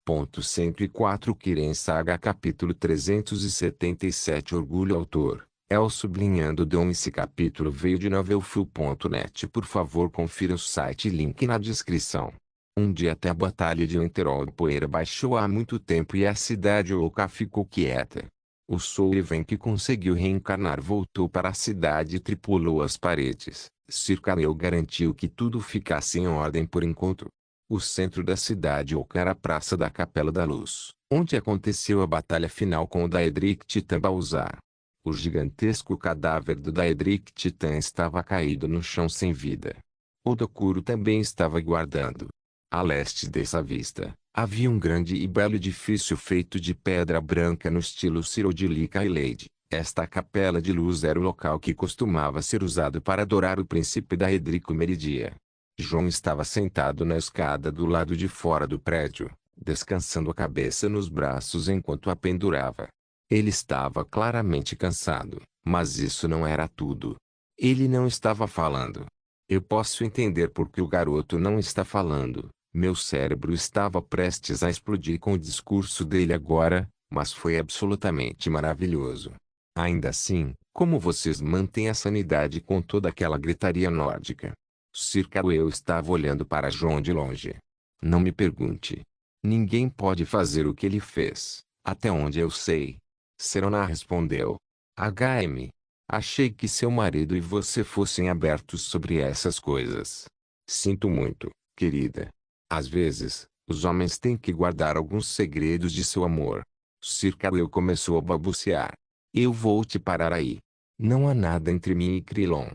104 Kiren Saga Capítulo 377 Orgulho Autor, El sublinhando Dom. Esse capítulo veio de novelfull.net. Por favor confira o site, link na descrição. Um dia até a batalha de Winterhold, poeira baixou há muito tempo e a cidade oca ficou quieta. O Sullivan, que conseguiu reencarnar, voltou para a cidade e tripulou as paredes. Sir Cale garantiu que tudo ficasse em ordem por enquanto. O centro da cidade oca era a Praça da Capela da Luz, onde aconteceu a batalha final com o Daedric Titã Balzar. O gigantesco cadáver do Daedric Titã estava caído no chão sem vida. O Dokuro também estava guardando. A leste dessa vista, havia um grande e belo edifício feito de pedra branca no estilo Cyrodiilica e Lady. Esta capela de luz era o local que costumava ser usado para adorar o príncipe Daedrico Meridia. João estava sentado na escada do lado de fora do prédio, descansando a cabeça nos braços enquanto a pendurava. Ele estava claramente cansado, mas isso não era tudo. Ele não estava falando. Eu posso entender por que o garoto não está falando. Meu cérebro estava prestes a explodir com o discurso dele agora, mas foi absolutamente maravilhoso. Ainda assim, como vocês mantêm a sanidade com toda aquela gritaria nórdica? Sir Cale estava olhando para João de longe. Não me pergunte. Ninguém pode fazer o que ele fez, até onde eu sei. Serona respondeu. HM. Achei que seu marido e você fossem abertos sobre essas coisas. Sinto muito, querida. Às vezes, os homens têm que guardar alguns segredos de seu amor. Sir Cale começou a balbuciar. Eu vou te parar aí. Não há nada entre mim e Krillon.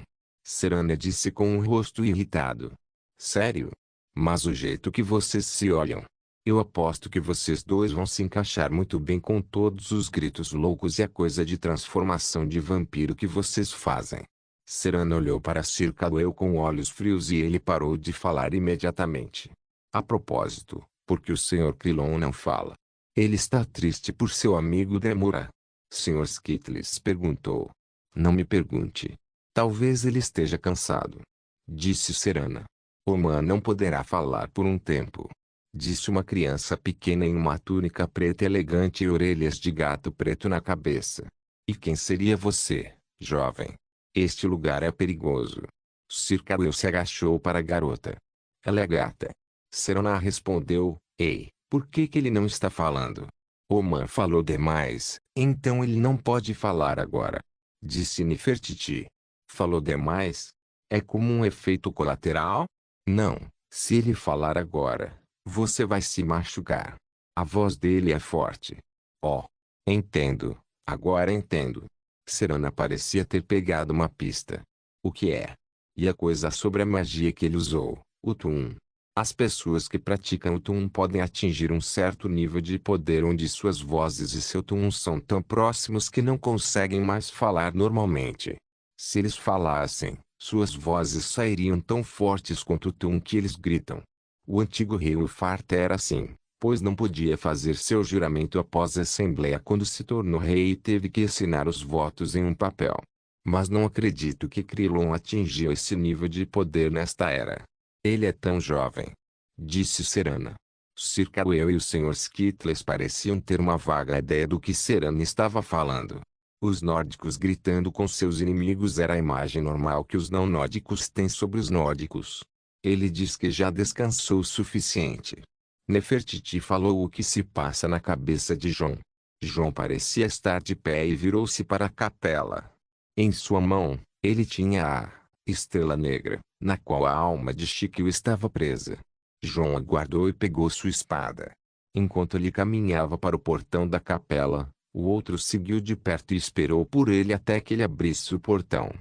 Serana disse com um rosto irritado. Sério? Mas o jeito que vocês se olham. Eu aposto que vocês dois vão se encaixar muito bem com todos os gritos loucos e a coisa de transformação de vampiro que vocês fazem. Serana olhou para Sir Cale com olhos frios e ele parou de falar imediatamente. A propósito, por que o Sr. Krillon não fala? Ele está triste por seu amigo Demura. Sr. Skittles perguntou. Não me pergunte. Talvez ele esteja cansado. Disse Serana. Oman não poderá falar por um tempo. Disse uma criança pequena em uma túnica preta elegante e orelhas de gato preto na cabeça. E quem seria você, jovem? Este lugar é perigoso. Sir Cale se agachou para a garota. Ela é gata. Serana respondeu. Ei, por que ele não está falando? Oman falou demais, então ele não pode falar agora. Disse Nefertiti. Falou demais? É como um efeito colateral? Não, se ele falar agora, você vai se machucar. A voz dele é forte. Oh, entendo, agora entendo. Serana parecia ter pegado uma pista. O que é? E a coisa sobre a magia que ele usou, o Tum. As pessoas que praticam o Tum podem atingir um certo nível de poder onde suas vozes e seu Tum são tão próximos que não conseguem mais falar normalmente. Se eles falassem, suas vozes sairiam tão fortes quanto o Tum que eles gritam. O antigo rei Ufarte era assim, pois não podia fazer seu juramento após a assembleia quando se tornou rei e teve que assinar os votos em um papel. Mas não acredito que Krillon atingiu esse nível de poder nesta era. Ele é tão jovem. Disse Serana. Sir Cale e o Sr. Skittles pareciam ter uma vaga ideia do que Serana estava falando. Os nórdicos gritando com seus inimigos era a imagem normal que os não nórdicos têm sobre os nórdicos. Ele diz que já descansou o suficiente. Nefertiti falou o que se passa na cabeça de João. João parecia estar de pé e virou-se para a capela. Em sua mão, ele tinha a estrela negra, na qual a alma de Shikyu estava presa. João aguardou e pegou sua espada. Enquanto ele caminhava para o portão da capela, o outro seguiu de perto e esperou por ele até que ele abrisse o portão.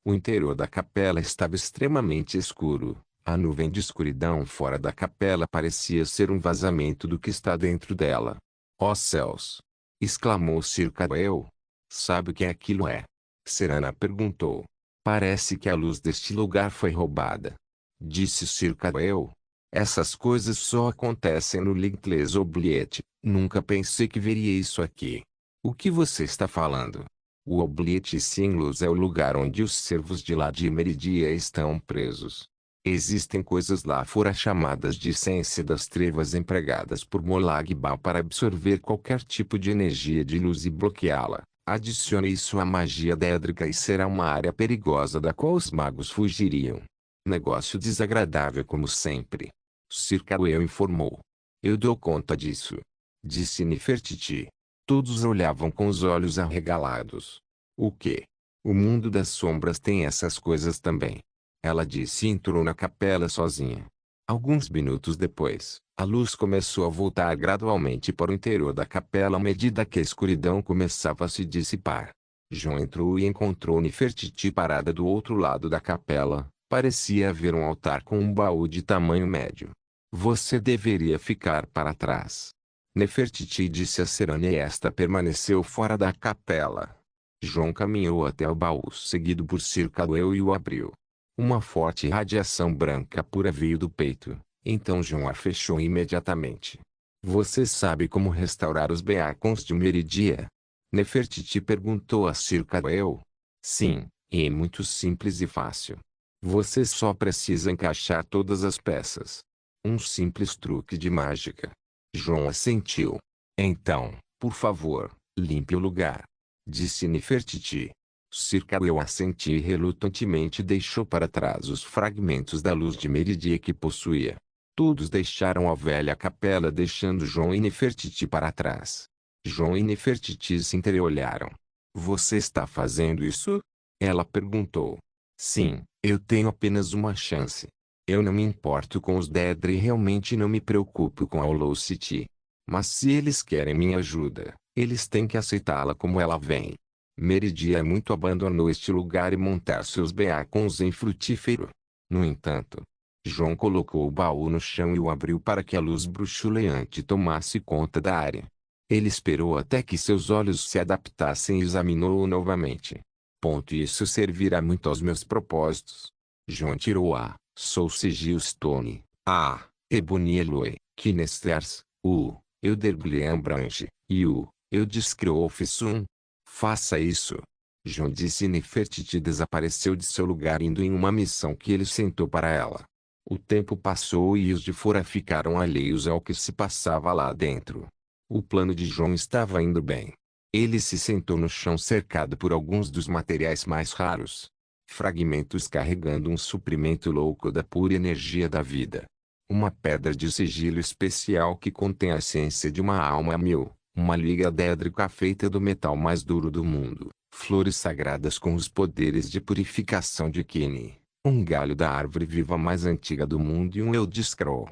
O interior da capela estava extremamente escuro. A nuvem de escuridão fora da capela parecia ser um vazamento do que está dentro dela. Ó céus! Exclamou Sir Cale. Sabe o que aquilo é? Serana perguntou. Parece que a luz deste lugar foi roubada. Disse Sir Cale. Essas coisas só acontecem no Limitless Oubliette. Nunca pensei que veria isso aqui. O que você está falando? O Oubliette Sinlus é o lugar onde os servos de Lady Meridia estão presos. Existem coisas lá fora chamadas de ciência das trevas empregadas por Molag Bal para absorver qualquer tipo de energia de luz e bloqueá-la. Adicione isso à magia dédrica e será uma área perigosa da qual os magos fugiriam. Negócio desagradável como sempre. Sir Cauel informou. Eu dou conta disso, disse Nefertiti. Todos olhavam com os olhos arregalados. O quê? O mundo das sombras tem essas coisas também. Ela disse e entrou na capela sozinha. Alguns minutos depois, a luz começou a voltar gradualmente para o interior da capela à medida que a escuridão começava a se dissipar. João entrou e encontrou Nefertiti parada do outro lado da capela. Parecia haver um altar com um baú de tamanho médio. Você deveria ficar para trás. Nefertiti disse a Serana e esta permaneceu fora da capela. João caminhou até o baú seguido por Sir Cauel e o abriu. Uma forte radiação branca pura veio do peito, então João a fechou imediatamente. Você sabe como restaurar os beacons de Meridia? Nefertiti perguntou a Sir Cauel. Sim, e é muito simples e fácil. Você só precisa encaixar todas as peças. Um simples truque de mágica. João assentiu. Então, por favor, limpe o lugar, disse Nefertiti. Sir Cauel assentiu e relutantemente deixou para trás os fragmentos da luz de Meridia que possuía. Todos deixaram a velha capela deixando João e Nefertiti para trás. João e Nefertiti se entreolharam. Você está fazendo isso? Ela perguntou. Sim, eu tenho apenas uma chance. Eu não me importo com os Daedri e realmente não me preocupo com a Holocity. Mas se eles querem minha ajuda, eles têm que aceitá-la como ela vem. Meridia muito abandonou este lugar e montar seus beacons em frutífero. No entanto, João colocou o baú no chão e o abriu para que a luz bruxuleante tomasse conta da área. Ele esperou até que seus olhos se adaptassem e examinou-o novamente. Isso servirá muito aos meus propósitos. João tirou a Soul Sigil Stone, a Ebony Eloy, Kinesters, o Elderglian Branch, e o Eudiscreofissum. Faça isso. João disse e Nefertiti desapareceu de seu lugar indo em uma missão que ele sentou para ela. O tempo passou e os de fora ficaram alheios ao que se passava lá dentro. O plano de João estava indo bem. Ele se sentou no chão cercado por alguns dos materiais mais raros. Fragmentos carregando um suprimento louco da pura energia da vida. Uma pedra de sigilo especial que contém a essência de uma alma 1000. Uma liga dédrica feita do metal mais duro do mundo. Flores sagradas com os poderes de purificação de Kini. Um galho da árvore viva mais antiga do mundo e um Eldiscroll.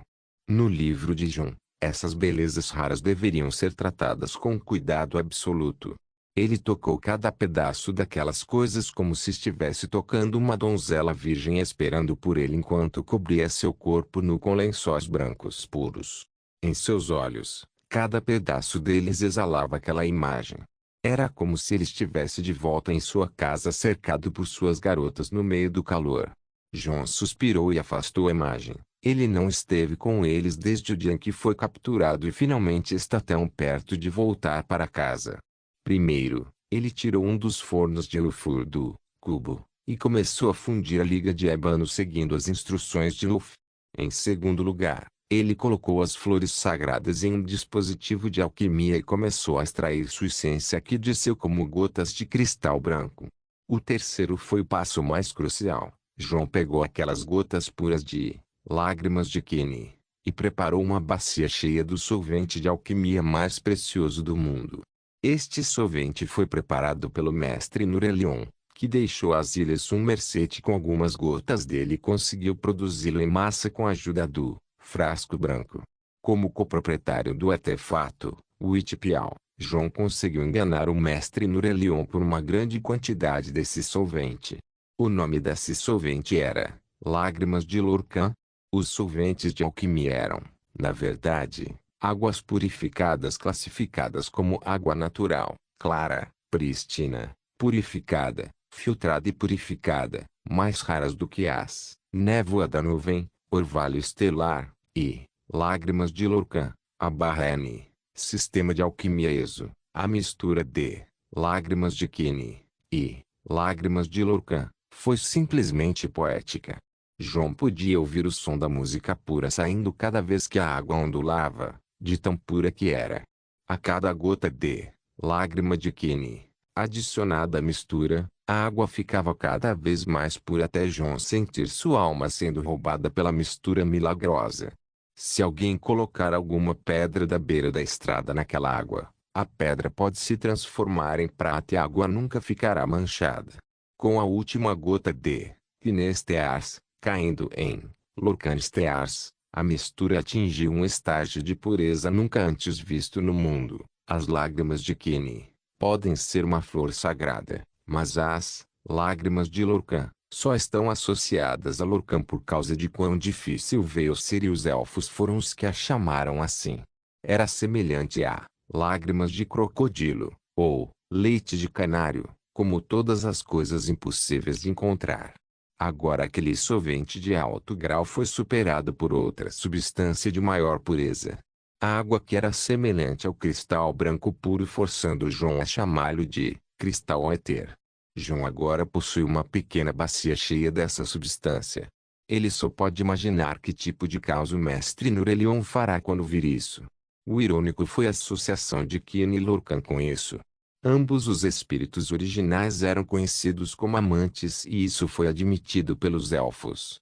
No livro de João, essas belezas raras deveriam ser tratadas com cuidado absoluto. Ele tocou cada pedaço daquelas coisas como se estivesse tocando uma donzela virgem esperando por ele enquanto cobria seu corpo nu com lençóis brancos puros. Em seus olhos, cada pedaço deles exalava aquela imagem. Era como se ele estivesse de volta em sua casa cercado por suas garotas no meio do calor. João suspirou e afastou a imagem. Ele não esteve com eles desde o dia em que foi capturado e finalmente está tão perto de voltar para casa. Primeiro, ele tirou um dos fornos de Lufur do cubo, e começou a fundir a liga de ébano seguindo as instruções de Luf. Em segundo lugar, ele colocou as flores sagradas em um dispositivo de alquimia e começou a extrair sua essência que desceu como gotas de cristal branco. O terceiro foi o passo mais crucial. João pegou aquelas gotas puras de lágrimas de Kini e preparou uma bacia cheia do solvente de alquimia mais precioso do mundo. Este solvente foi preparado pelo mestre Nurelion, que deixou as ilhas Somerset com algumas gotas dele e conseguiu produzi-lo em massa com a ajuda do frasco branco. Como coproprietário do artefato, o Itipial, João conseguiu enganar o mestre Nurelion por uma grande quantidade desse solvente. O nome desse solvente era Lágrimas de Lorcan. Os solventes de alquimia eram, na verdade, águas purificadas classificadas como água natural, clara, prístina, purificada, filtrada e purificada, mais raras do que as névoa da nuvem, orvalho estelar, e lágrimas de Lorcan, a barra N, sistema de alquimia ESO, a mistura de lágrimas de Kini e lágrimas de Lorcan, foi simplesmente poética. João podia ouvir o som da música pura saindo cada vez que a água ondulava, de tão pura que era. A cada gota de lágrima de Kenny, adicionada à mistura, a água ficava cada vez mais pura até João sentir sua alma sendo roubada pela mistura milagrosa. Se alguém colocar alguma pedra da beira da estrada naquela água, a pedra pode se transformar em prata e a água nunca ficará manchada. Com a última gota de Finestears caindo em Lorcanstears, a mistura atingiu um estágio de pureza nunca antes visto no mundo. As lágrimas de Kenny podem ser uma flor sagrada, mas as lágrimas de Lorcan só estão associadas a Lorcan por causa de quão difícil veio ser, e os elfos foram os que a chamaram assim. Era semelhante a lágrimas de crocodilo, ou leite de canário, como todas as coisas impossíveis de encontrar. Agora aquele solvente de alto grau foi superado por outra substância de maior pureza. A água que era semelhante ao cristal branco puro, forçando João a chamá-lo de cristal éter. João agora possui uma pequena bacia cheia dessa substância. Ele só pode imaginar que tipo de caos o mestre Nurelion fará quando vir isso. O irônico foi a associação de Kenny e Lorcan com isso. Ambos os espíritos originais eram conhecidos como amantes, e isso foi admitido pelos elfos,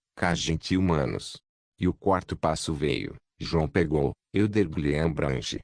humanos. E o quarto passo veio. João pegou Eldergliambranche,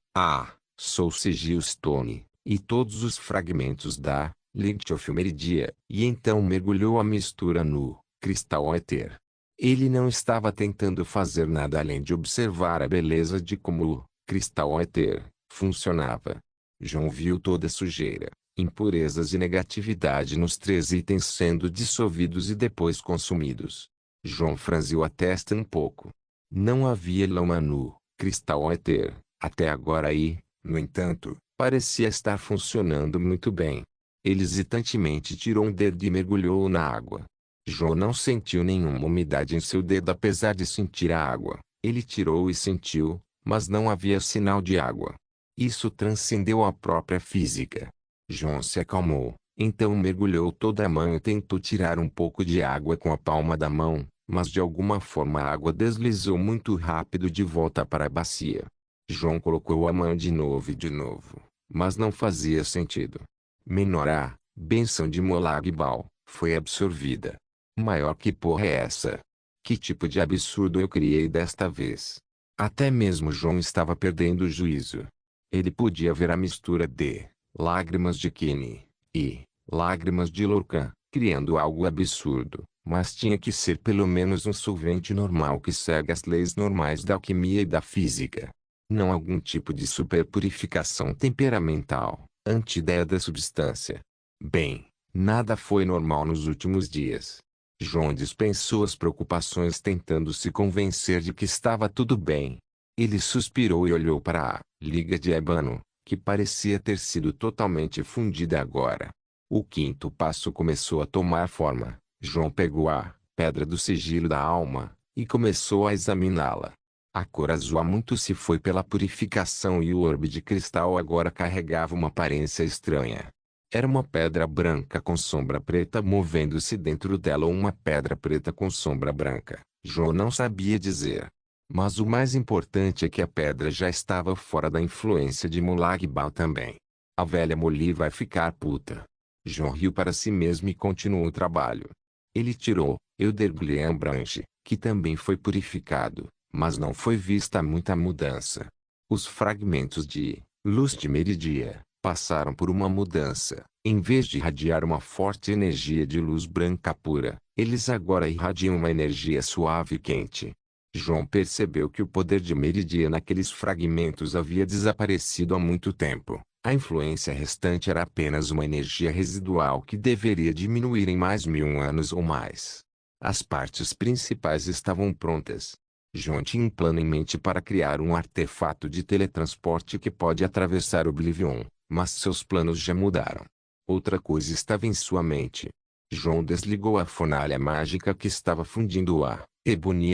Soul Sigil Stone, e todos os fragmentos da Light of Meridia, e então mergulhou a mistura no cristal éter. Ele não estava tentando fazer nada além de observar a beleza de como o cristal éter funcionava. João viu toda a sujeira, impurezas e negatividade nos 3 itens sendo dissolvidos e depois consumidos. João franziu a testa um pouco. Não havia lama no cristal éter até agora e, no entanto, parecia estar funcionando muito bem. Ele hesitantemente tirou um dedo e mergulhou na água. João não sentiu nenhuma umidade em seu dedo apesar de sentir a água. Ele tirou e sentiu, mas não havia sinal de água. Isso transcendeu a própria física. João se acalmou, então mergulhou toda a mão e tentou tirar um pouco de água com a palma da mão, mas de alguma forma a água deslizou muito rápido de volta para a bacia. João colocou a mão de novo, mas não fazia sentido. Menorá, bênção de Molagbal, foi absorvida. Maior que porra é essa? Que tipo de absurdo eu criei desta vez? Até mesmo João estava perdendo o juízo. Ele podia ver a mistura de lágrimas de Kenny e lágrimas de Lorcan, criando algo absurdo, mas tinha que ser pelo menos um solvente normal que segue as leis normais da alquimia e da física. Não algum tipo de superpurificação temperamental, anti-ideia da substância. Bem, nada foi normal nos últimos dias. João dispensou as preocupações tentando se convencer de que estava tudo bem. Ele suspirou e olhou para a liga de ébano, que parecia ter sido totalmente fundida agora. O quinto passo começou a tomar forma. João pegou a pedra do sigilo da alma e começou a examiná-la. A cor azul há muito se foi pela purificação e o orbe de cristal agora carregava uma aparência estranha. Era uma pedra branca com sombra preta movendo-se dentro dela, ou uma pedra preta com sombra branca. João não sabia dizer. Mas o mais importante é que a pedra já estava fora da influência de Molagbal também. A velha Molly vai ficar puta. João riu para si mesmo e continuou o trabalho. Ele tirou Eldergliambranche, que também foi purificado, mas não foi vista muita mudança. Os fragmentos de luz de Meridia passaram por uma mudança. Em vez de irradiar uma forte energia de luz branca pura, eles agora irradiam uma energia suave e quente. João percebeu que o poder de Meridia naqueles fragmentos havia desaparecido há muito tempo. A influência restante era apenas uma energia residual que deveria diminuir em mais 1000 anos ou mais. As partes principais estavam prontas. João tinha um plano em mente para criar um artefato de teletransporte que pode atravessar Oblivion, mas seus planos já mudaram. Outra coisa estava em sua mente. João desligou a fornalha mágica que estava fundindo a Ebony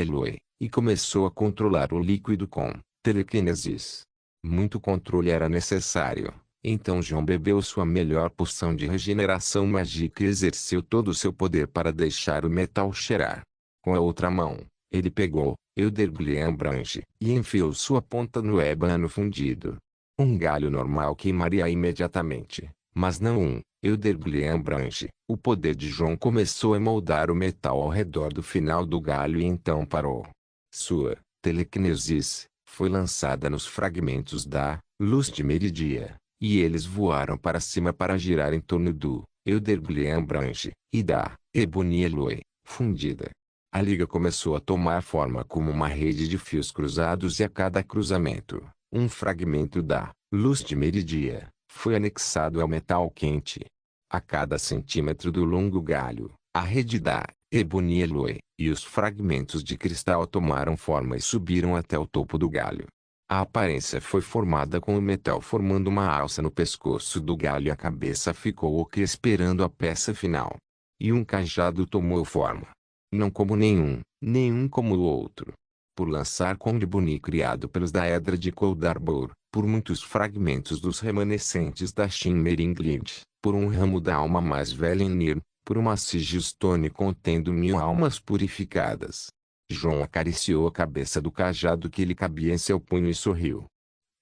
e começou a controlar o líquido com telequinesis. Muito controle era necessário, então João bebeu sua melhor poção de regeneração mágica e exerceu todo o seu poder para deixar o metal cheirar. Com a outra mão, ele pegou Elder Branch e enfiou sua ponta no ébano fundido. Um galho normal queimaria imediatamente, mas não um Elder Branch. O poder de João começou a moldar o metal ao redor do final do galho e então parou. Sua telequinesis foi lançada nos fragmentos da luz de meridia, e eles voaram para cima para girar em torno do Elder Branch e da Ebony Eloy fundida. A liga começou a tomar forma como uma rede de fios cruzados e a cada cruzamento, um fragmento da luz de meridia foi anexado ao metal quente. A cada centímetro do longo galho, a rede da Ebony Eloy e os fragmentos de cristal tomaram forma e subiram até o topo do galho. A aparência foi formada com o metal formando uma alça no pescoço do galho e a cabeça ficou oca esperando a peça final. E um cajado tomou forma. Não como nenhum como o outro. Por lançar Conde Buni criado pelos Daedra de Koldarbor, por muitos fragmentos dos remanescentes da Shimmering Glade, por um ramo da alma mais velha em Nir, por uma Sigilstone contendo 1000 almas purificadas. João acariciou a cabeça do cajado que lhe cabia em seu punho e sorriu.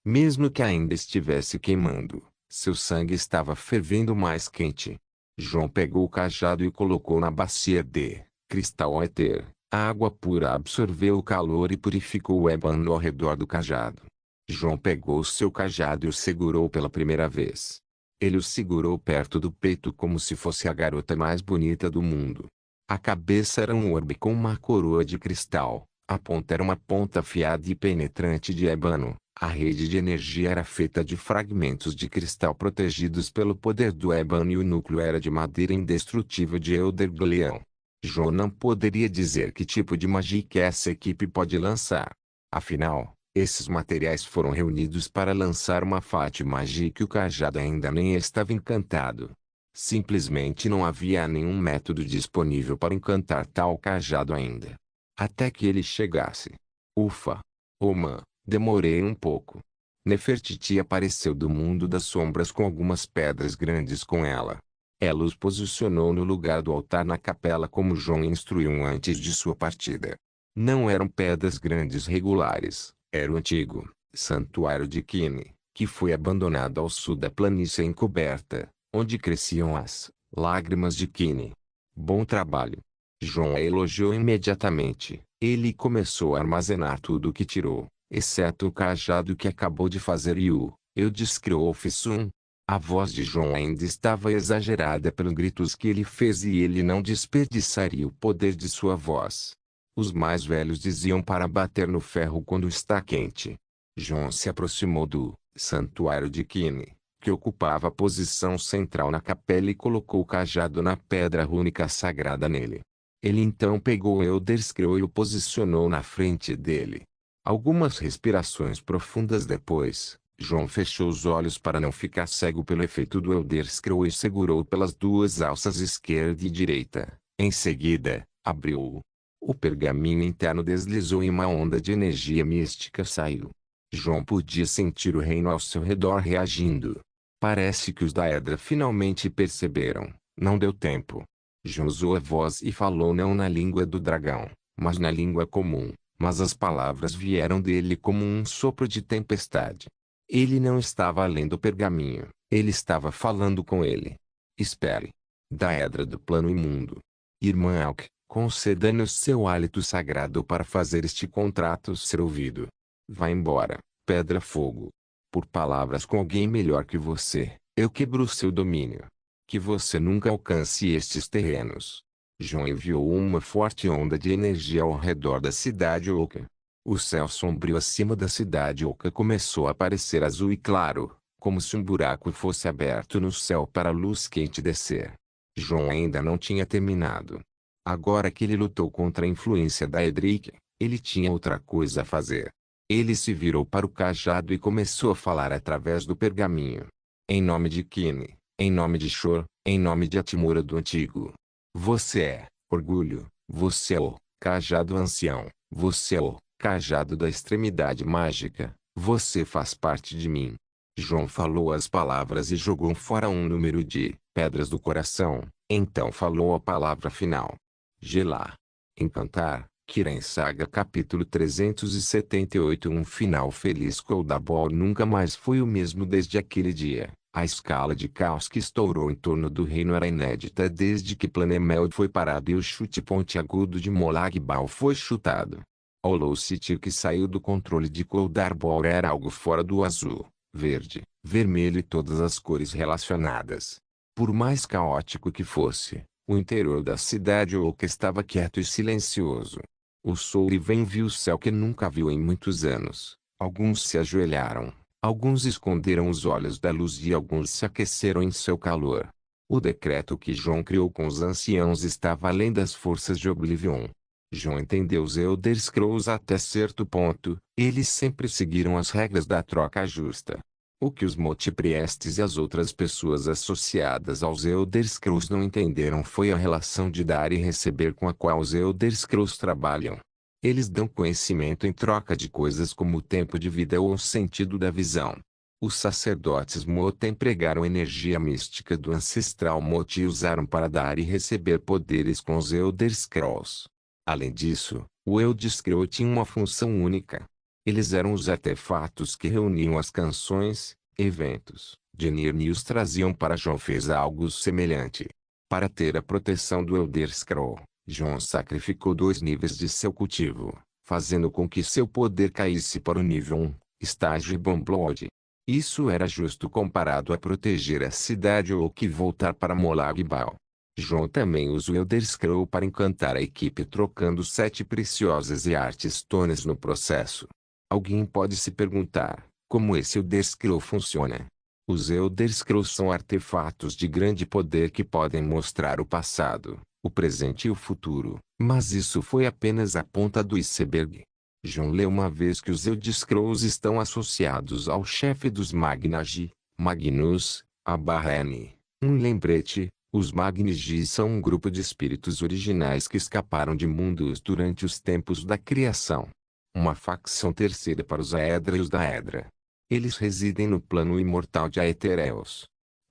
Mesmo que ainda estivesse queimando, seu sangue estava fervendo mais quente. João pegou o cajado e colocou na bacia de cristal éter. A água pura absorveu o calor e purificou o ébano ao redor do cajado. João pegou seu cajado e o segurou pela primeira vez. Ele o segurou perto do peito como se fosse a garota mais bonita do mundo. A cabeça era um orbe com uma coroa de cristal, a ponta era uma ponta afiada e penetrante de ébano, a rede de energia era feita de fragmentos de cristal protegidos pelo poder do ébano e o núcleo era de madeira indestrutível de Elder Gleão. João não poderia dizer que tipo de magia essa equipe pode lançar. Afinal, esses materiais foram reunidos para lançar uma Fate Magia que o cajado ainda nem estava encantado. Simplesmente não havia nenhum método disponível para encantar tal cajado ainda. Até que ele chegasse. Ufa! Oman, demorei um pouco. Nefertiti apareceu do mundo das sombras com algumas pedras grandes com ela. Ela os posicionou no lugar do altar na capela como João instruiu antes de sua partida. Não eram pedras grandes regulares, era o antigo santuário de Kine, que foi abandonado ao sul da planície encoberta, onde cresciam as lágrimas de Kine. Bom trabalho. João a elogiou imediatamente. Ele começou a armazenar tudo o que tirou, exceto o cajado que acabou de fazer e o Eudiscriofissum. A voz de João ainda estava exagerada pelos gritos que ele fez e ele não desperdiçaria o poder de sua voz. Os mais velhos diziam para bater no ferro quando está quente. João se aproximou do santuário de Kine, que ocupava a posição central na capela e colocou o cajado na pedra rúnica sagrada nele. Ele então pegou o Elder Scroll e o posicionou na frente dele. Algumas respirações profundas depois, João fechou os olhos para não ficar cego pelo efeito do Elder Scroll e segurou pelas duas alças esquerda e direita. Em seguida, abriu-o. O pergaminho interno deslizou e uma onda de energia mística saiu. João podia sentir o reino ao seu redor reagindo. Parece que os Daedra finalmente perceberam. Não deu tempo. João usou a voz e falou não na língua do dragão, mas na língua comum. Mas as palavras vieram dele como um sopro de tempestade. Ele não estava lendo o pergaminho, ele estava falando com ele. Espere. Daedra do plano imundo. Irmã Elk, conceda-nos seu hálito sagrado para fazer este contrato ser ouvido. Vá embora, Pedra Fogo. Por palavras com alguém melhor que você, eu quebro seu domínio. Que você nunca alcance estes terrenos. João enviou uma forte onda de energia ao redor da cidade oca. O céu sombrio acima da cidade oca começou a aparecer azul e claro, como se um buraco fosse aberto no céu para a luz quente descer. João ainda não tinha terminado. Agora que ele lutou contra a influência da Edric, ele tinha outra coisa a fazer. Ele se virou para o cajado e começou a falar através do pergaminho. Em nome de Kine, em nome de Shor, em nome de Atimura do Antigo. Você é orgulho, você é o cajado ancião, você é o cajado da extremidade mágica, você faz parte de mim. João falou as palavras e jogou fora um número de pedras do coração, então falou a palavra final. Gelá. Encantar, Kiren Saga capítulo 378. Um final feliz. Koldabor nunca mais foi o mesmo desde aquele dia. A escala de caos que estourou em torno do reino era inédita desde que Planemeld foi parado e o chute pontiagudo de Molag Bal foi chutado. O Low City que saiu do controle de Koldabor era algo fora do azul, verde, vermelho e todas as cores relacionadas. Por mais caótico que fosse, o interior da cidade oca estava quieto e silencioso. O Sullivan viu o céu que nunca viu em muitos anos. Alguns se ajoelharam, alguns esconderam os olhos da luz e alguns se aqueceram em seu calor. O decreto que John criou com os anciãos estava além das forças de Oblivion. John entendeu os Elder Scrolls até certo ponto, eles sempre seguiram as regras da troca justa. O que os Multipriestes e as outras pessoas associadas aos Elder Scrolls não entenderam foi a relação de dar e receber com a qual os Elder Scrolls trabalham. Eles dão conhecimento em troca de coisas como o tempo de vida ou o sentido da visão. Os sacerdotes Mot empregaram energia mística do ancestral Mot e usaram para dar e receber poderes com os Elder Scrolls. Além disso, o Elder Scroll tinha uma função única. Eles eram os artefatos que reuniam as canções, eventos, de Nirn e os traziam para John. Fez algo semelhante. Para ter a proteção do Elder Scroll, John sacrificou 2 níveis de seu cultivo, fazendo com que seu poder caísse para o nível 1, estágio Bonblood. Isso era justo comparado a proteger a cidade ou que voltar para Molag Bal. John também usa o Elder Scroll para encantar a equipe trocando 7 preciosas e artes tones no processo. Alguém pode se perguntar, como esse Elder Scroll funciona? Os Elder Scrolls são artefatos de grande poder que podem mostrar o passado, o presente e o futuro, mas isso foi apenas a ponta do iceberg. John leu uma vez que os Elder Scrolls estão associados ao chefe dos Magnagi, Magnus, Abarrene. Um lembrete, os Magnigi são um grupo de espíritos originais que escaparam de mundos durante os tempos da criação. Uma facção terceira para os Aedra e os Daedra. Eles residem no plano imortal de Aethereos.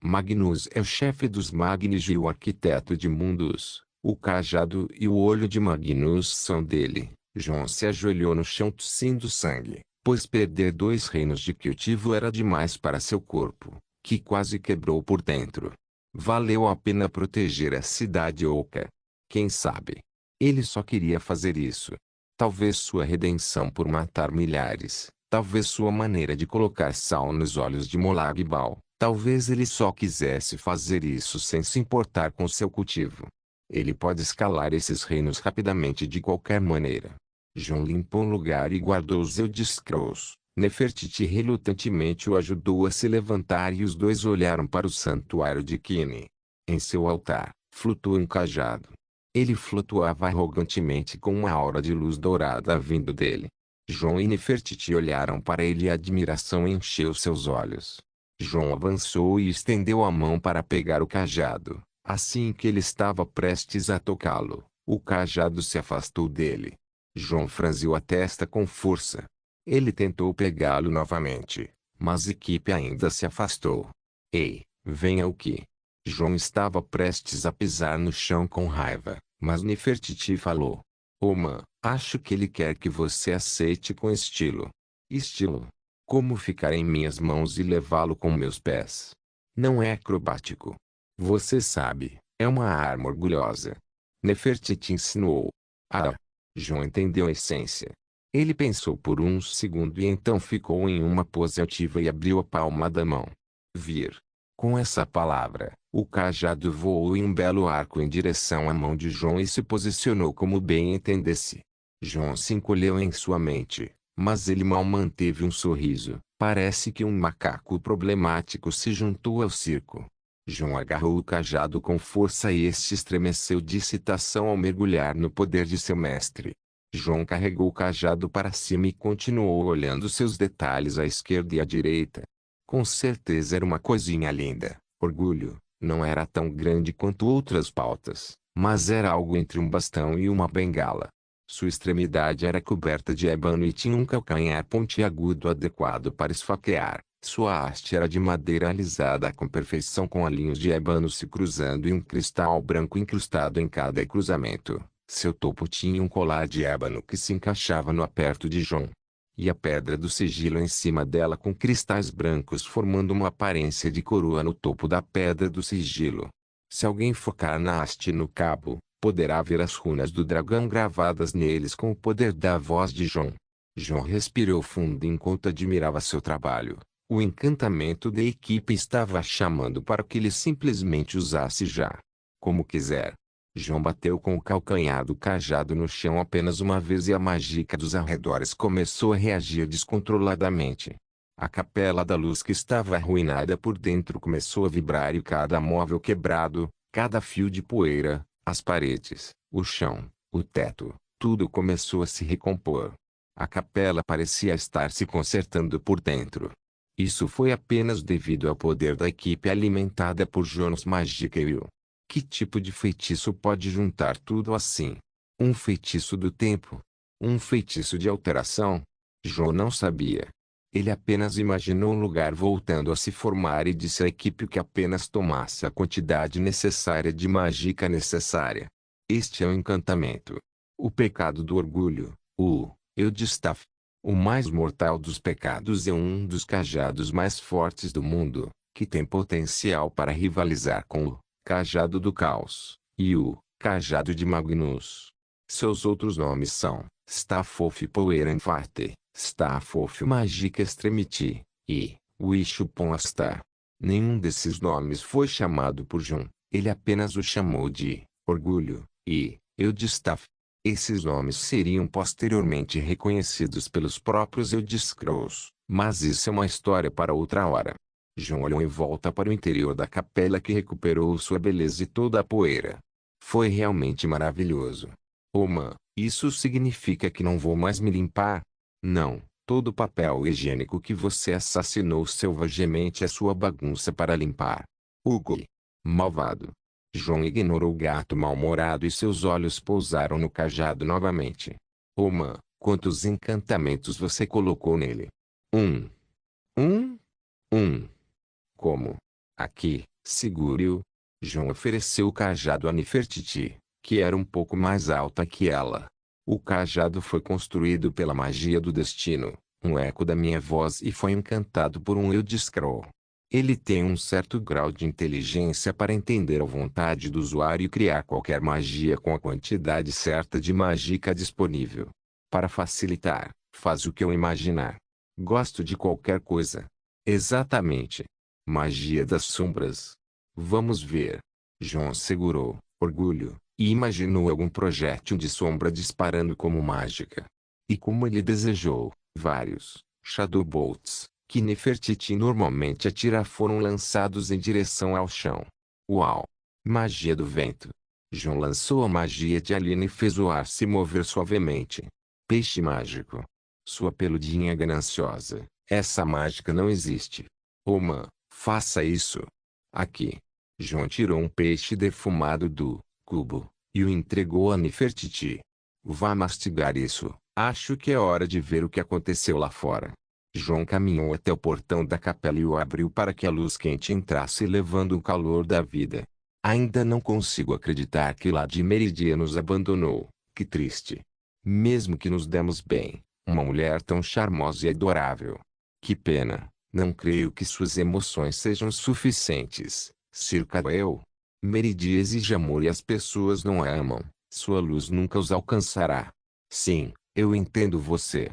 Magnus é o chefe dos Magnigi e o arquiteto de mundos. O cajado e o olho de Magnus são dele. John se ajoelhou no chão tossindo sangue, pois perder 2 reinos de cultivo era demais para seu corpo, que quase quebrou por dentro. Valeu a pena proteger a cidade oca. Quem sabe? Ele só queria fazer isso. Talvez sua redenção por matar milhares, talvez sua maneira de colocar sal nos olhos de Molag Bal, talvez ele só quisesse fazer isso sem se importar com seu cultivo. Ele pode escalar esses reinos rapidamente de qualquer maneira. John limpou o lugar e guardou os Elder Scrolls. Nefertiti relutantemente o ajudou a se levantar e os dois olharam para o santuário de Kine. Em seu altar, flutua um cajado. Ele flutuava arrogantemente com uma aura de luz dourada vindo dele. John e Nefertiti olharam para ele e a admiração encheu seus olhos. John avançou e estendeu a mão para pegar o cajado. Assim que ele estava prestes a tocá-lo, o cajado se afastou dele. John franziu a testa com força. Ele tentou pegá-lo novamente, mas a equipe ainda se afastou. Ei, venha aqui. John estava prestes a pisar no chão com raiva, mas Nefertiti falou. Oma, acho que ele quer que você aceite com estilo. Estilo? Como ficar em minhas mãos e levá-lo com meus pés? Não é acrobático. Você sabe, é uma arma orgulhosa. Nefertiti insinuou. Ah! John entendeu a essência. Ele pensou por um segundo e então ficou em uma pose altiva e abriu a palma da mão. Vir. Com essa palavra, o cajado voou em um belo arco em direção à mão de John e se posicionou como bem entendesse. John se encolheu em sua mente, mas ele mal manteve um sorriso. Parece que um macaco problemático se juntou ao circo. John agarrou o cajado com força e este estremeceu de excitação ao mergulhar no poder de seu mestre. John carregou o cajado para cima e continuou olhando seus detalhes à esquerda e à direita. Com certeza era uma coisinha linda. Orgulho, não era tão grande quanto outras pautas, mas era algo entre um bastão e uma bengala. Sua extremidade era coberta de ébano e tinha um calcanhar pontiagudo adequado para esfaquear. Sua haste era de madeira alisada com perfeição com alinhos de ébano se cruzando e um cristal branco incrustado em cada cruzamento. Seu topo tinha um colar de ébano que se encaixava no aperto de João. E a pedra do sigilo em cima dela com cristais brancos formando uma aparência de coroa no topo da pedra do sigilo. Se alguém focar na haste no cabo, poderá ver as runas do dragão gravadas neles com o poder da voz de João. João respirou fundo enquanto admirava seu trabalho. O encantamento da equipe estava chamando para que ele simplesmente usasse já. Como quiser. João bateu com o calcanhar do cajado no chão apenas uma vez e a mágica dos arredores começou a reagir descontroladamente. A capela da luz que estava arruinada por dentro começou a vibrar e cada móvel quebrado, cada fio de poeira, as paredes, o chão, o teto, tudo começou a se recompor. A capela parecia estar se consertando por dentro. Isso foi apenas devido ao poder da equipe alimentada por Jonas Magiqueiro. Que tipo de feitiço pode juntar tudo assim? Um feitiço do tempo? Um feitiço de alteração? João não sabia. Ele apenas imaginou um lugar voltando a se formar e disse à equipe que apenas tomasse a quantidade necessária de mágica necessária. Este é o encantamento. O pecado do orgulho, o Eldstaff. O mais mortal dos pecados é um dos cajados mais fortes do mundo, que tem potencial para rivalizar com o Cajado do Caos, e o Cajado de Magnus. Seus outros nomes são Staff of Power and Fate, Staff of Magic Extremity, e Wish Upon a Star. Nenhum desses nomes foi chamado por João, ele apenas o chamou de Orgulho e Eldstaff. Esses nomes seriam posteriormente reconhecidos pelos próprios Elderscrolls, mas isso é uma história para outra hora. João olhou em volta para o interior da capela que recuperou sua beleza e toda a poeira. Foi realmente maravilhoso. Isso significa que não vou mais me limpar? Não, todo o papel higiênico que você assassinou selvagemente é sua bagunça para limpar. Hugo. Malvado. João ignorou o gato mal-humorado e seus olhos pousaram no cajado novamente. Quantos encantamentos você colocou nele? Um. Como? Aqui, segure-o. João ofereceu o cajado a Nefertiti, que era um pouco mais alta que ela. O cajado foi construído pela magia do destino, um eco da minha voz e foi encantado por um Elderscroll. Ele tem um certo grau de inteligência para entender a vontade do usuário e criar qualquer magia com a quantidade certa de mágica disponível. Para facilitar, faz o que eu imaginar. Gosto de qualquer coisa. Exatamente. Magia das sombras. Vamos ver. João segurou, orgulho, e imaginou algum projétil de sombra disparando como mágica. E como ele desejou, vários Shadow Bolts, que Nefertiti normalmente atira foram lançados em direção ao chão. Uau! Magia do vento. João lançou a magia de Aline e fez o ar se mover suavemente. Peixe mágico. Sua peludinha gananciosa. Essa mágica não existe. Faça isso. Aqui. João tirou um peixe defumado do cubo e o entregou a Nefertiti. Vá mastigar isso. Acho que é hora de ver o que aconteceu lá fora. João caminhou até o portão da capela e o abriu para que a luz quente entrasse levando o calor da vida. Ainda não consigo acreditar que Lady Meridia nos abandonou. Que triste. Mesmo que nos demos bem, uma mulher tão charmosa e adorável. Que pena. Não creio que suas emoções sejam suficientes. Eu. Meridia exige amor e as pessoas não a amam. Sua luz nunca os alcançará. Sim, eu entendo você.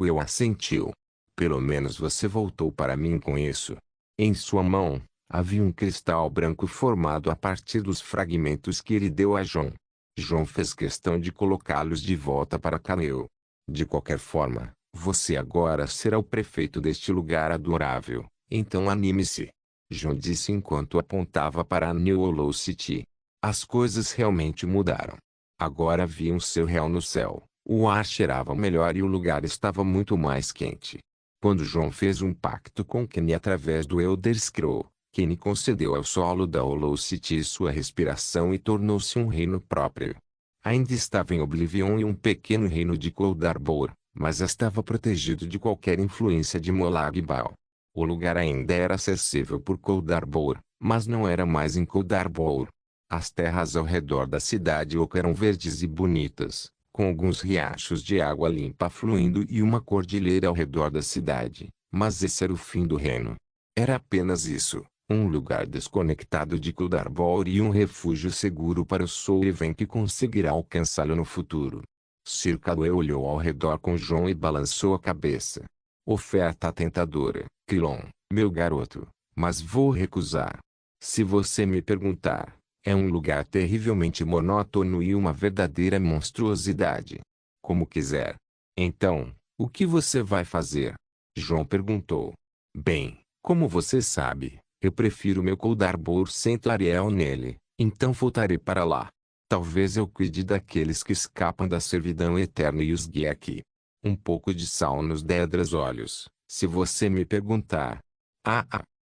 Eu assentiu. Pelo menos você voltou para mim com isso. Em sua mão, havia um cristal branco formado a partir dos fragmentos que ele deu a João. João fez questão de colocá-los de volta para Caneu. De qualquer forma, você agora será o prefeito deste lugar adorável, então anime-se. João disse enquanto apontava para a New Hollow City. As coisas realmente mudaram. Agora havia um céu real no céu, o ar cheirava melhor e o lugar estava muito mais quente. Quando João fez um pacto com Kenny através do Elder Scroll, Kenny concedeu ao solo da Hollow City sua respiração e tornou-se um reino próprio. Ainda estava em Oblivion e um pequeno reino de Coldarbor, mas estava protegido de qualquer influência de Molag Bal. O lugar ainda era acessível por Coldarbor, mas não era mais em Coldarbor. As terras ao redor da cidade oca eram verdes e bonitas, com alguns riachos de água limpa fluindo e uma cordilheira ao redor da cidade, mas esse era o fim do reino. Era apenas isso, um lugar desconectado de Kuldarbor e um refúgio seguro para o Soulven que conseguirá alcançá-lo no futuro. Sir Cadwell olhou ao redor com Jon e balançou a cabeça. Oferta tentadora, Quilon, meu garoto, mas vou recusar. Se você me perguntar, é um lugar terrivelmente monótono e uma verdadeira monstruosidade. Como quiser. Então, o que você vai fazer? Jon perguntou. Bem, como você sabe, eu prefiro meu Kuldarbor sem Tariel nele, então voltarei para lá. Talvez eu cuide daqueles que escapam da servidão eterna e os guie aqui. Um pouco de sal nos dedras olhos, se você me perguntar.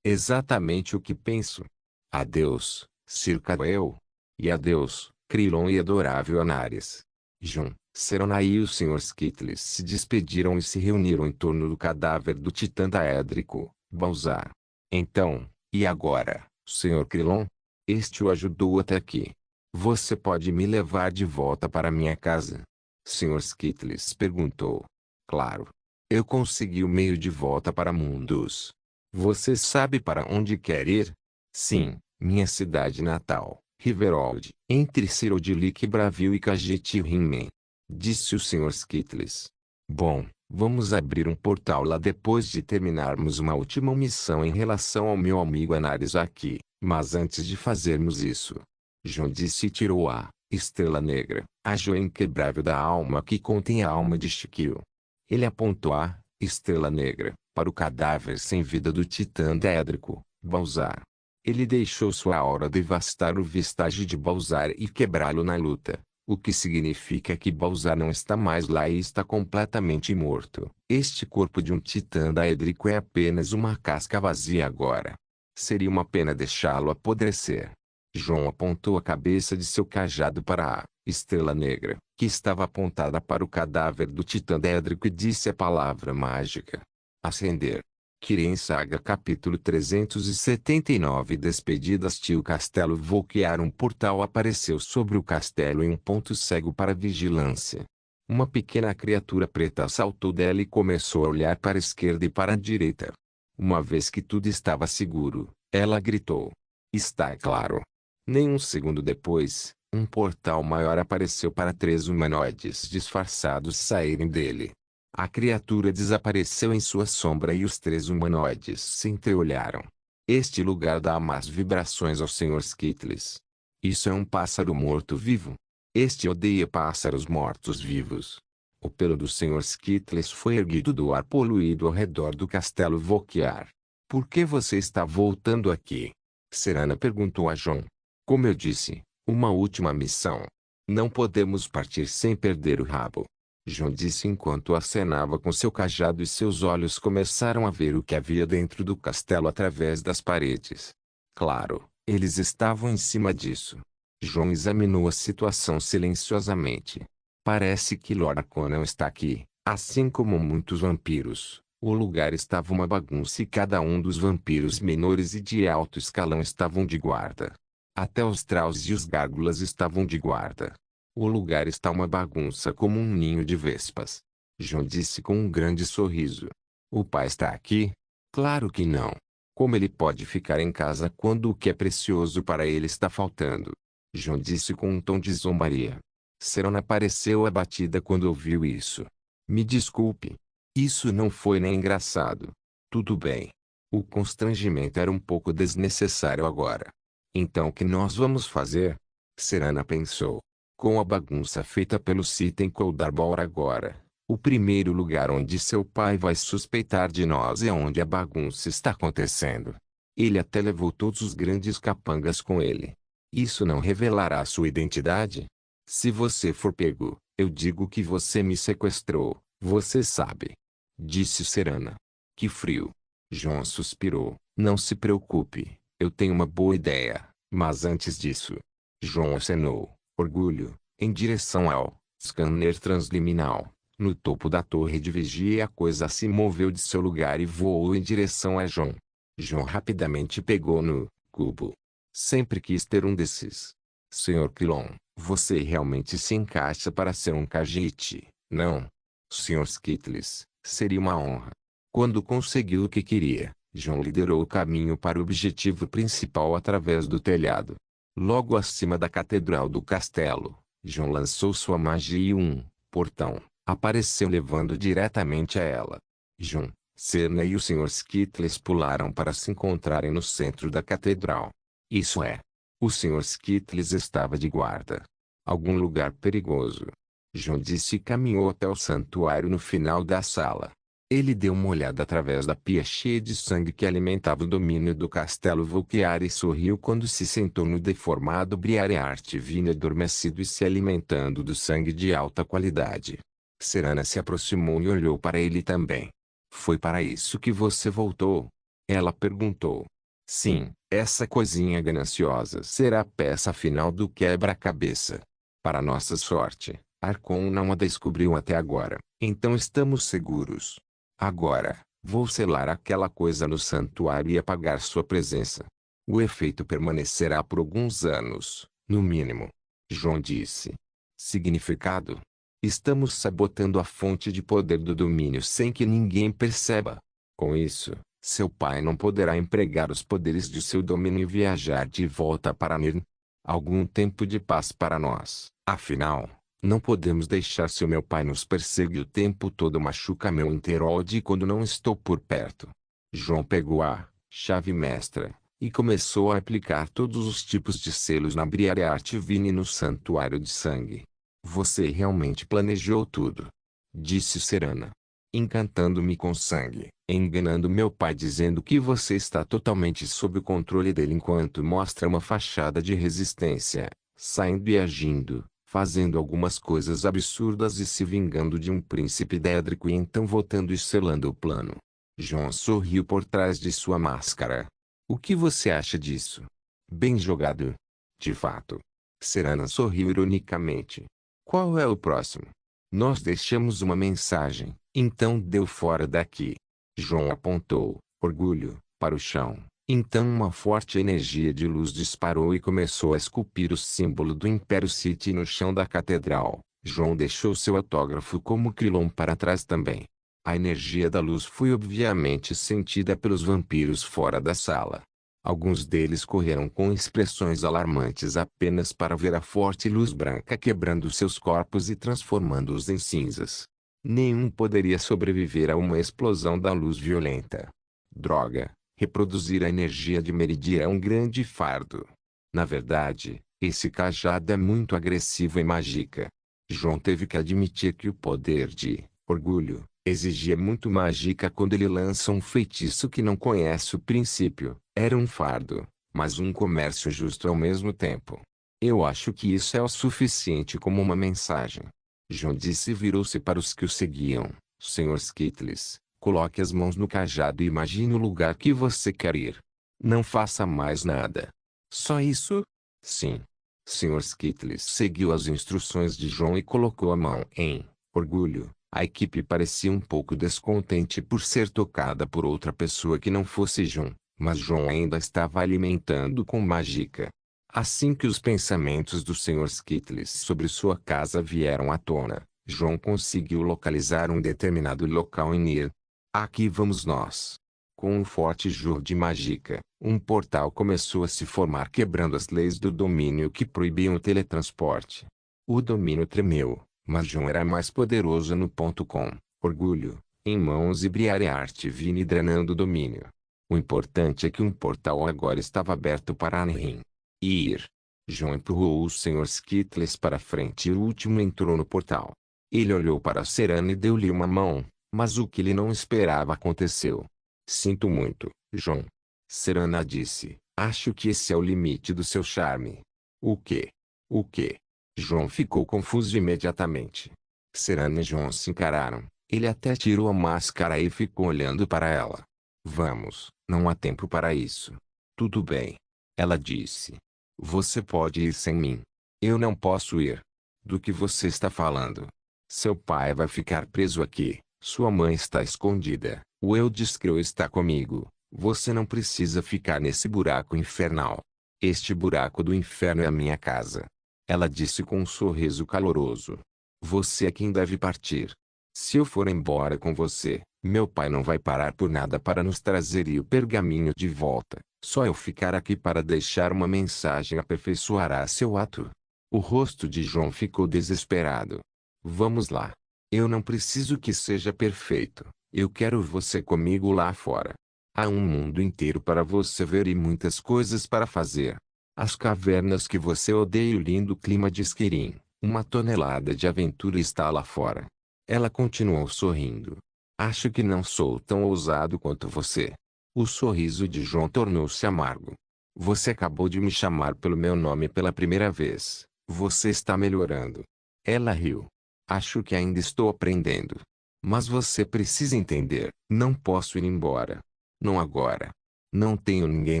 Exatamente o que penso. Adeus, Sir Cadwell. E adeus, Crillon e adorável Anaris. Jon, Serona e o Sr. Skittles se despediram e se reuniram em torno do cadáver do titã daédrico, Balzar. Então, e agora, Sr. Crillon? Este o ajudou até aqui. Você pode me levar de volta para minha casa? Sr. Skittles perguntou. Claro. Eu consegui o meio de volta para Mundus. Você sabe para onde quer ir? Sim, minha cidade natal, Riverwood, entre Cyrodiilic e Bravil e Khajet-Rim, disse o Sr. Skittles. Bom, vamos abrir um portal lá depois de terminarmos uma última missão em relação ao meu amigo Anaris aqui, mas antes de fazermos isso, Jon disse e tirou a estrela negra, a joia inquebrável da alma que contém a alma de Shikil. Ele apontou a estrela negra para o cadáver sem vida do titã daédrico, Balzar. Ele deixou sua aura devastar o vestígio de Balzar e quebrá-lo na luta, o que significa que Balzar não está mais lá e está completamente morto. Este corpo de um titã daédrico é apenas uma casca vazia agora. Seria uma pena deixá-lo apodrecer. Jon apontou a cabeça de seu cajado para a estrela negra, que estava apontada para o cadáver do titã daédrico e disse a palavra mágica. Acender. Kirin Saga capítulo 379 Despedidas Tio Castelo Volquiar. Um portal apareceu sobre o castelo em um ponto cego para vigilância. Uma pequena criatura preta saltou dela e começou a olhar para a esquerda e para a direita. Uma vez que tudo estava seguro, ela gritou. Está claro. Nem um segundo depois, um portal maior apareceu para 3 humanoides disfarçados saírem dele. A criatura desapareceu em sua sombra e os 3 humanoides se entreolharam. Este lugar dá más vibrações ao Sr. Skittles. Isso é um pássaro morto-vivo. Este odeia pássaros mortos-vivos. O pelo do Sr. Skittles foi erguido do ar poluído ao redor do castelo Volquiar. Por que você está voltando aqui? Serana perguntou a Jon. Como eu disse, uma última missão. Não podemos partir sem perder o rabo. Jon disse enquanto acenava com seu cajado e seus olhos começaram a ver o que havia dentro do castelo através das paredes. Claro, eles estavam em cima disso. Jon examinou a situação silenciosamente. Parece que Lord Conan está aqui, assim como muitos vampiros. O lugar estava uma bagunça e cada um dos vampiros menores e de alto escalão estavam de guarda. Até os Trolls e os Gárgulas estavam de guarda. O lugar está uma bagunça como um ninho de vespas. Jon disse com um grande sorriso. O pai está aqui? Claro que não. Como ele pode ficar em casa quando o que é precioso para ele está faltando? Jon disse com um tom de zombaria. Serona pareceu abatida quando ouviu isso. Me desculpe. Isso não foi nem engraçado. Tudo bem. O constrangimento era um pouco desnecessário agora. Então o que nós vamos fazer? Serana pensou. Com a bagunça feita pelo Citen Kuldarbor agora, o primeiro lugar onde seu pai vai suspeitar de nós é onde a bagunça está acontecendo. Ele até levou todos os grandes capangas com ele. Isso não revelará sua identidade? Se você for pego, eu digo que você me sequestrou, você sabe. Disse Serana. Que frio. Jon suspirou. Não se preocupe. Eu tenho uma boa ideia, mas antes disso. Jon acenou, orgulho, em direção ao scanner transliminal. No topo da torre de vigia a coisa se moveu de seu lugar e voou em direção a Jon. Jon rapidamente pegou no cubo. Sempre quis ter um desses. Senhor Quilon, você realmente se encaixa para ser um Khajiit, não? Sr. Skittles, seria uma honra. Quando conseguiu o que queria, John liderou o caminho para o objetivo principal através do telhado. Logo acima da catedral do castelo, John lançou sua magia e um portão apareceu levando diretamente a ela. John, Serna e o Sr. Skittles pularam para se encontrarem no centro da catedral. Isso é. O Sr. Skittles estava de guarda. Algum lugar perigoso. John disse e caminhou até o santuário no final da sala. Ele deu uma olhada através da pia cheia de sangue que alimentava o domínio do castelo Volquiar e sorriu quando se sentou no deformado Briareart vinha adormecido e se alimentando do sangue de alta qualidade. Serana se aproximou e olhou para ele também. Foi para isso que você voltou? Ela perguntou. Sim, essa coisinha gananciosa será a peça final do quebra-cabeça. Para nossa sorte, Arcon não a descobriu até agora, então estamos seguros. Agora, vou selar aquela coisa no santuário e apagar sua presença. O efeito permanecerá por alguns anos, no mínimo. John disse. Significado? Estamos sabotando a fonte de poder do domínio sem que ninguém perceba. Com isso, seu pai não poderá empregar os poderes de seu domínio e viajar de volta para Nirn. Algum tempo de paz para nós. Afinal, não podemos deixar se o meu pai nos perseguir o tempo todo machuca meu Interode quando não estou por perto. João pegou a chave mestra e começou a aplicar todos os tipos de selos na Briareart Vine no santuário de sangue. Você realmente planejou tudo, disse Serana. Encantando-me com sangue, enganando meu pai dizendo que você está totalmente sob o controle dele enquanto mostra uma fachada de resistência, saindo e agindo, fazendo algumas coisas absurdas e se vingando de um príncipe dédrico e então voltando e selando o plano. John sorriu por trás de sua máscara. O que você acha disso? Bem jogado. De fato. Serana sorriu ironicamente. Qual é o próximo? Nós deixamos uma mensagem, então deu fora daqui. John apontou, orgulho, para o chão. Então uma forte energia de luz disparou e começou a esculpir o símbolo do Império City no chão da catedral. John deixou seu autógrafo como Krilon para trás também. A energia da luz foi obviamente sentida pelos vampiros fora da sala. Alguns deles correram com expressões alarmantes apenas para ver a forte luz branca quebrando seus corpos e transformando-os em cinzas. Nenhum poderia sobreviver a uma explosão da luz violenta. Droga, reproduzir a energia de Meridia é um grande fardo. Na verdade, esse cajado é muito agressivo e mágica. John teve que admitir que o poder de orgulho exigia muito mágica quando ele lança um feitiço que não conhece o princípio. Era um fardo, mas um comércio justo ao mesmo tempo. Eu acho que isso é o suficiente como uma mensagem. John disse e virou-se para os que o seguiam. Sr. Skittles, coloque as mãos no cajado e imagine o lugar que você quer ir. Não faça mais nada. Só isso? Sim. Sr. Skittles seguiu as instruções de John e colocou a mão em orgulho. A equipe parecia um pouco descontente por ser tocada por outra pessoa que não fosse John. Mas John ainda estava alimentando com mágica. Assim que os pensamentos do Sr. Skittles sobre sua casa vieram à tona, John conseguiu localizar um determinado local em Nir. Aqui vamos nós. Com um forte jur de mágica, um portal começou a se formar quebrando as leis do domínio que proibiam o teletransporte. O domínio tremeu, mas John era mais poderoso no ponto com orgulho, em mãos e Briareart Vine drenando o domínio. O importante é que um portal agora estava aberto para Anrim. Ir. John empurrou o Sr. Skittles para frente e o último entrou no portal. Ele olhou para Serana e deu-lhe uma mão, mas o que ele não esperava aconteceu. Sinto muito, John. Serana disse, acho que esse é o limite do seu charme. O quê? O quê? John ficou confuso imediatamente. Serana e John se encararam. Ele até tirou a máscara e ficou olhando para ela. Vamos, não há tempo para isso. Tudo bem. Ela disse. Você pode ir sem mim. Eu não posso ir. Do que você está falando? Seu pai vai ficar preso aqui. Sua mãe está escondida. O eu discreu está comigo. Você não precisa ficar nesse buraco infernal. Este buraco do inferno é a minha casa. Ela disse com um sorriso caloroso. Você é quem deve partir. Se eu for embora com você, meu pai não vai parar por nada para nos trazer o pergaminho de volta. Só eu ficar aqui para deixar uma mensagem aperfeiçoará seu ato. O rosto de João ficou desesperado. Vamos lá. Eu não preciso que seja perfeito. Eu quero você comigo lá fora. Há um mundo inteiro para você ver e muitas coisas para fazer. As cavernas que você odeia e o lindo clima de Esquirim. Uma tonelada de aventura está lá fora. Ela continuou sorrindo. Acho que não sou tão ousado quanto você. O sorriso de João tornou-se amargo. Você acabou de me chamar pelo meu nome pela primeira vez. Você está melhorando. Ela riu. Acho que ainda estou aprendendo. Mas você precisa entender. Não posso ir embora. Não agora. Não tenho ninguém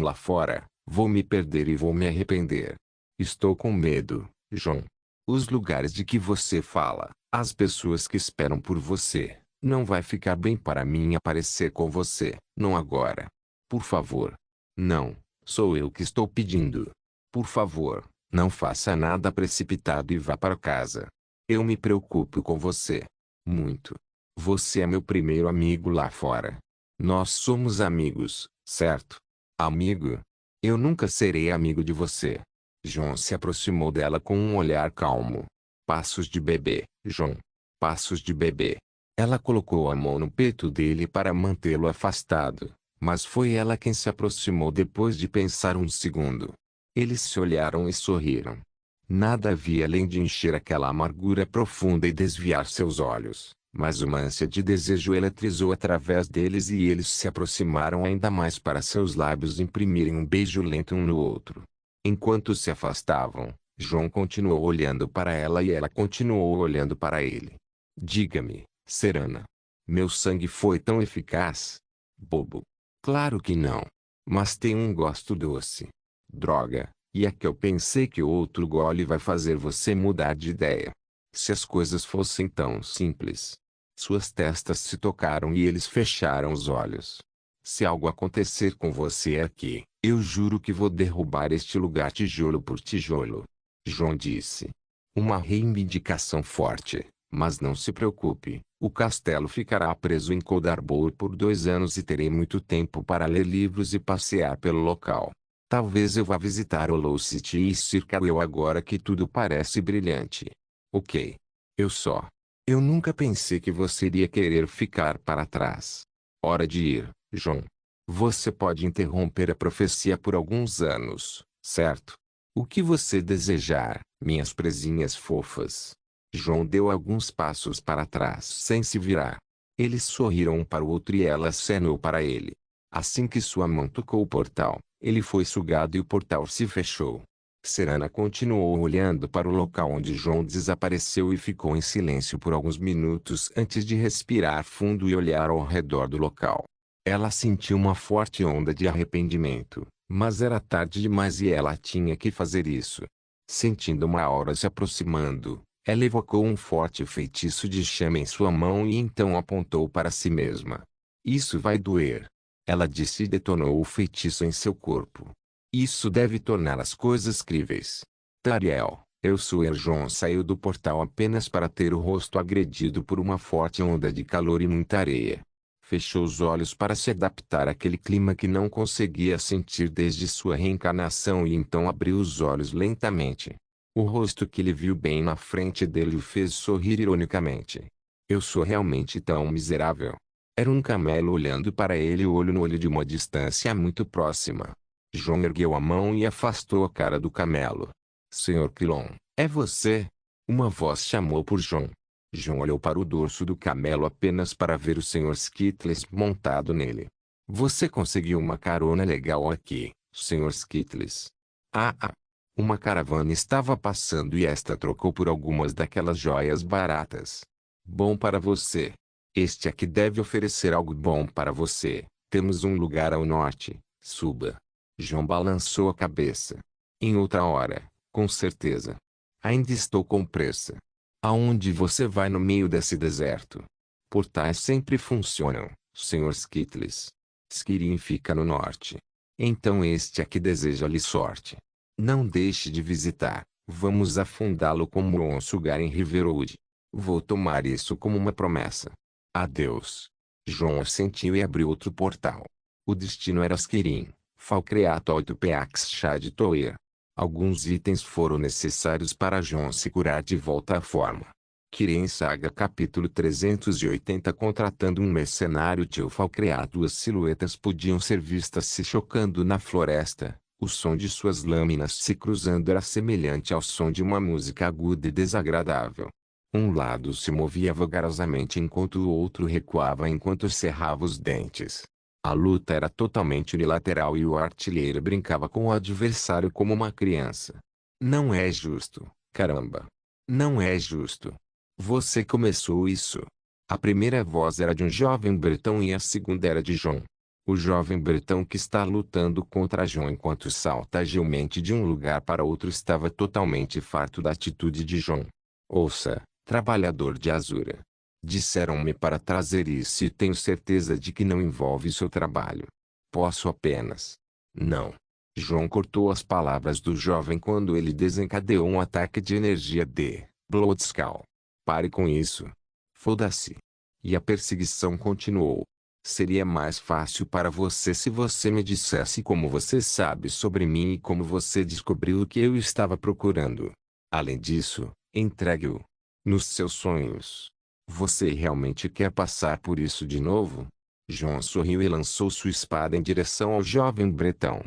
lá fora. Vou me perder e vou me arrepender. Estou com medo, João. Os lugares de que você fala, as pessoas que esperam por você, não vai ficar bem para mim aparecer com você, não agora. Por favor. Não, sou eu que estou pedindo. Por favor, não faça nada precipitado e vá para casa. Eu me preocupo com você. Muito. Você é meu primeiro amigo lá fora. Nós somos amigos, certo? Amigo? Eu nunca serei amigo de você. João se aproximou dela com um olhar calmo. Passos de bebê, João. Passos de bebê. Ela colocou a mão no peito dele para mantê-lo afastado, mas foi ela quem se aproximou depois de pensar um segundo. Eles se olharam e sorriram. Nada havia além de encher aquela amargura profunda e desviar seus olhos, mas uma ânsia de desejo eletrizou através deles e eles se aproximaram ainda mais para seus lábios imprimirem um beijo lento um no outro. Enquanto se afastavam, João continuou olhando para ela e ela continuou olhando para ele. Diga-me, Serana. Meu sangue foi tão eficaz? Bobo. Claro que não. Mas tem um gosto doce. Droga, e é que eu pensei que outro gole vai fazer você mudar de ideia. Se as coisas fossem tão simples. Suas testas se tocaram e eles fecharam os olhos. Se algo acontecer com você aqui, eu juro que vou derrubar este lugar tijolo por tijolo. João disse. Uma reivindicação forte, mas não se preocupe, o castelo ficará preso em Kodarbor por 2 anos e terei muito tempo para ler livros e passear pelo local. Talvez eu vá visitar o Low City e Circawell agora que tudo parece brilhante. Ok. Eu nunca pensei que você iria querer ficar para trás. Hora de ir, João. Você pode interromper a profecia por alguns anos, certo? O que você desejar, minhas presinhas fofas. João deu alguns passos para trás sem se virar. Eles sorriram um para o outro e ela acenou para ele. Assim que sua mão tocou o portal, ele foi sugado e o portal se fechou. Serana continuou olhando para o local onde João desapareceu e ficou em silêncio por alguns minutos antes de respirar fundo e olhar ao redor do local. Ela sentiu uma forte onda de arrependimento, mas era tarde demais e ela tinha que fazer isso. Sentindo uma aura se aproximando, ela evocou um forte feitiço de chama em sua mão e então apontou para si mesma. Isso vai doer. Ela disse e detonou o feitiço em seu corpo. Isso deve tornar as coisas críveis. Tariel, eu sou João saiu do portal apenas para ter o rosto agredido por uma forte onda de calor e muita areia. Fechou os olhos para se adaptar àquele clima que não conseguia sentir desde sua reencarnação e então abriu os olhos lentamente. O rosto que ele viu bem na frente dele o fez sorrir ironicamente. Eu sou realmente tão miserável. Era um camelo olhando para ele olho no olho de uma distância muito próxima. João ergueu a mão e afastou a cara do camelo. Senhor Quilon, é você? Uma voz chamou por João. João olhou para o dorso do camelo apenas para ver o Sr. Skittles montado nele. Você conseguiu uma carona legal aqui, Sr. Skittles. Ah. Uma caravana estava passando e esta trocou por algumas daquelas joias baratas. Bom para você. Este aqui deve oferecer algo bom para você. Temos um lugar ao norte. Suba. João balançou a cabeça. Em outra hora, com certeza. Ainda estou com pressa. Aonde você vai no meio desse deserto? Portais sempre funcionam, Sr. Skittles. Skirim fica no norte. Então este aqui deseja-lhe sorte. Não deixe de visitar. Vamos afundá-lo como um sugar em Riverwood. Vou tomar isso como uma promessa. Adeus. John assentiu e abriu outro portal. O destino era Skirin, Falcreato 8 Peax Chá de Toer. Alguns itens foram necessários para John se curar de volta à forma. Kirin Saga capítulo 380. Contratando um mercenário tio Falcreato. Duas silhuetas podiam ser vistas se chocando na floresta. O som de suas lâminas se cruzando era semelhante ao som de uma música aguda e desagradável. Um lado se movia vagarosamente enquanto o outro recuava enquanto cerrava os dentes. A luta era totalmente unilateral e o artilheiro brincava com o adversário como uma criança. Não é justo, caramba. Não é justo. Você começou isso. A primeira voz era de um jovem bretão e a segunda era de John. O jovem bretão que está lutando contra John enquanto salta agilmente de um lugar para outro estava totalmente farto da atitude de John. Ouça, trabalhador de Azura. Disseram-me para trazer isso e tenho certeza de que não envolve seu trabalho. Posso apenas. Não. John cortou as palavras do jovem quando ele desencadeou um ataque de energia de Bloodskull. Pare com isso. Foda-se. E a perseguição continuou. Seria mais fácil para você se você me dissesse como você sabe sobre mim e como você descobriu o que eu estava procurando. Além disso, entregue-o. Nos seus sonhos. Você realmente quer passar por isso de novo? John sorriu e lançou sua espada em direção ao jovem bretão.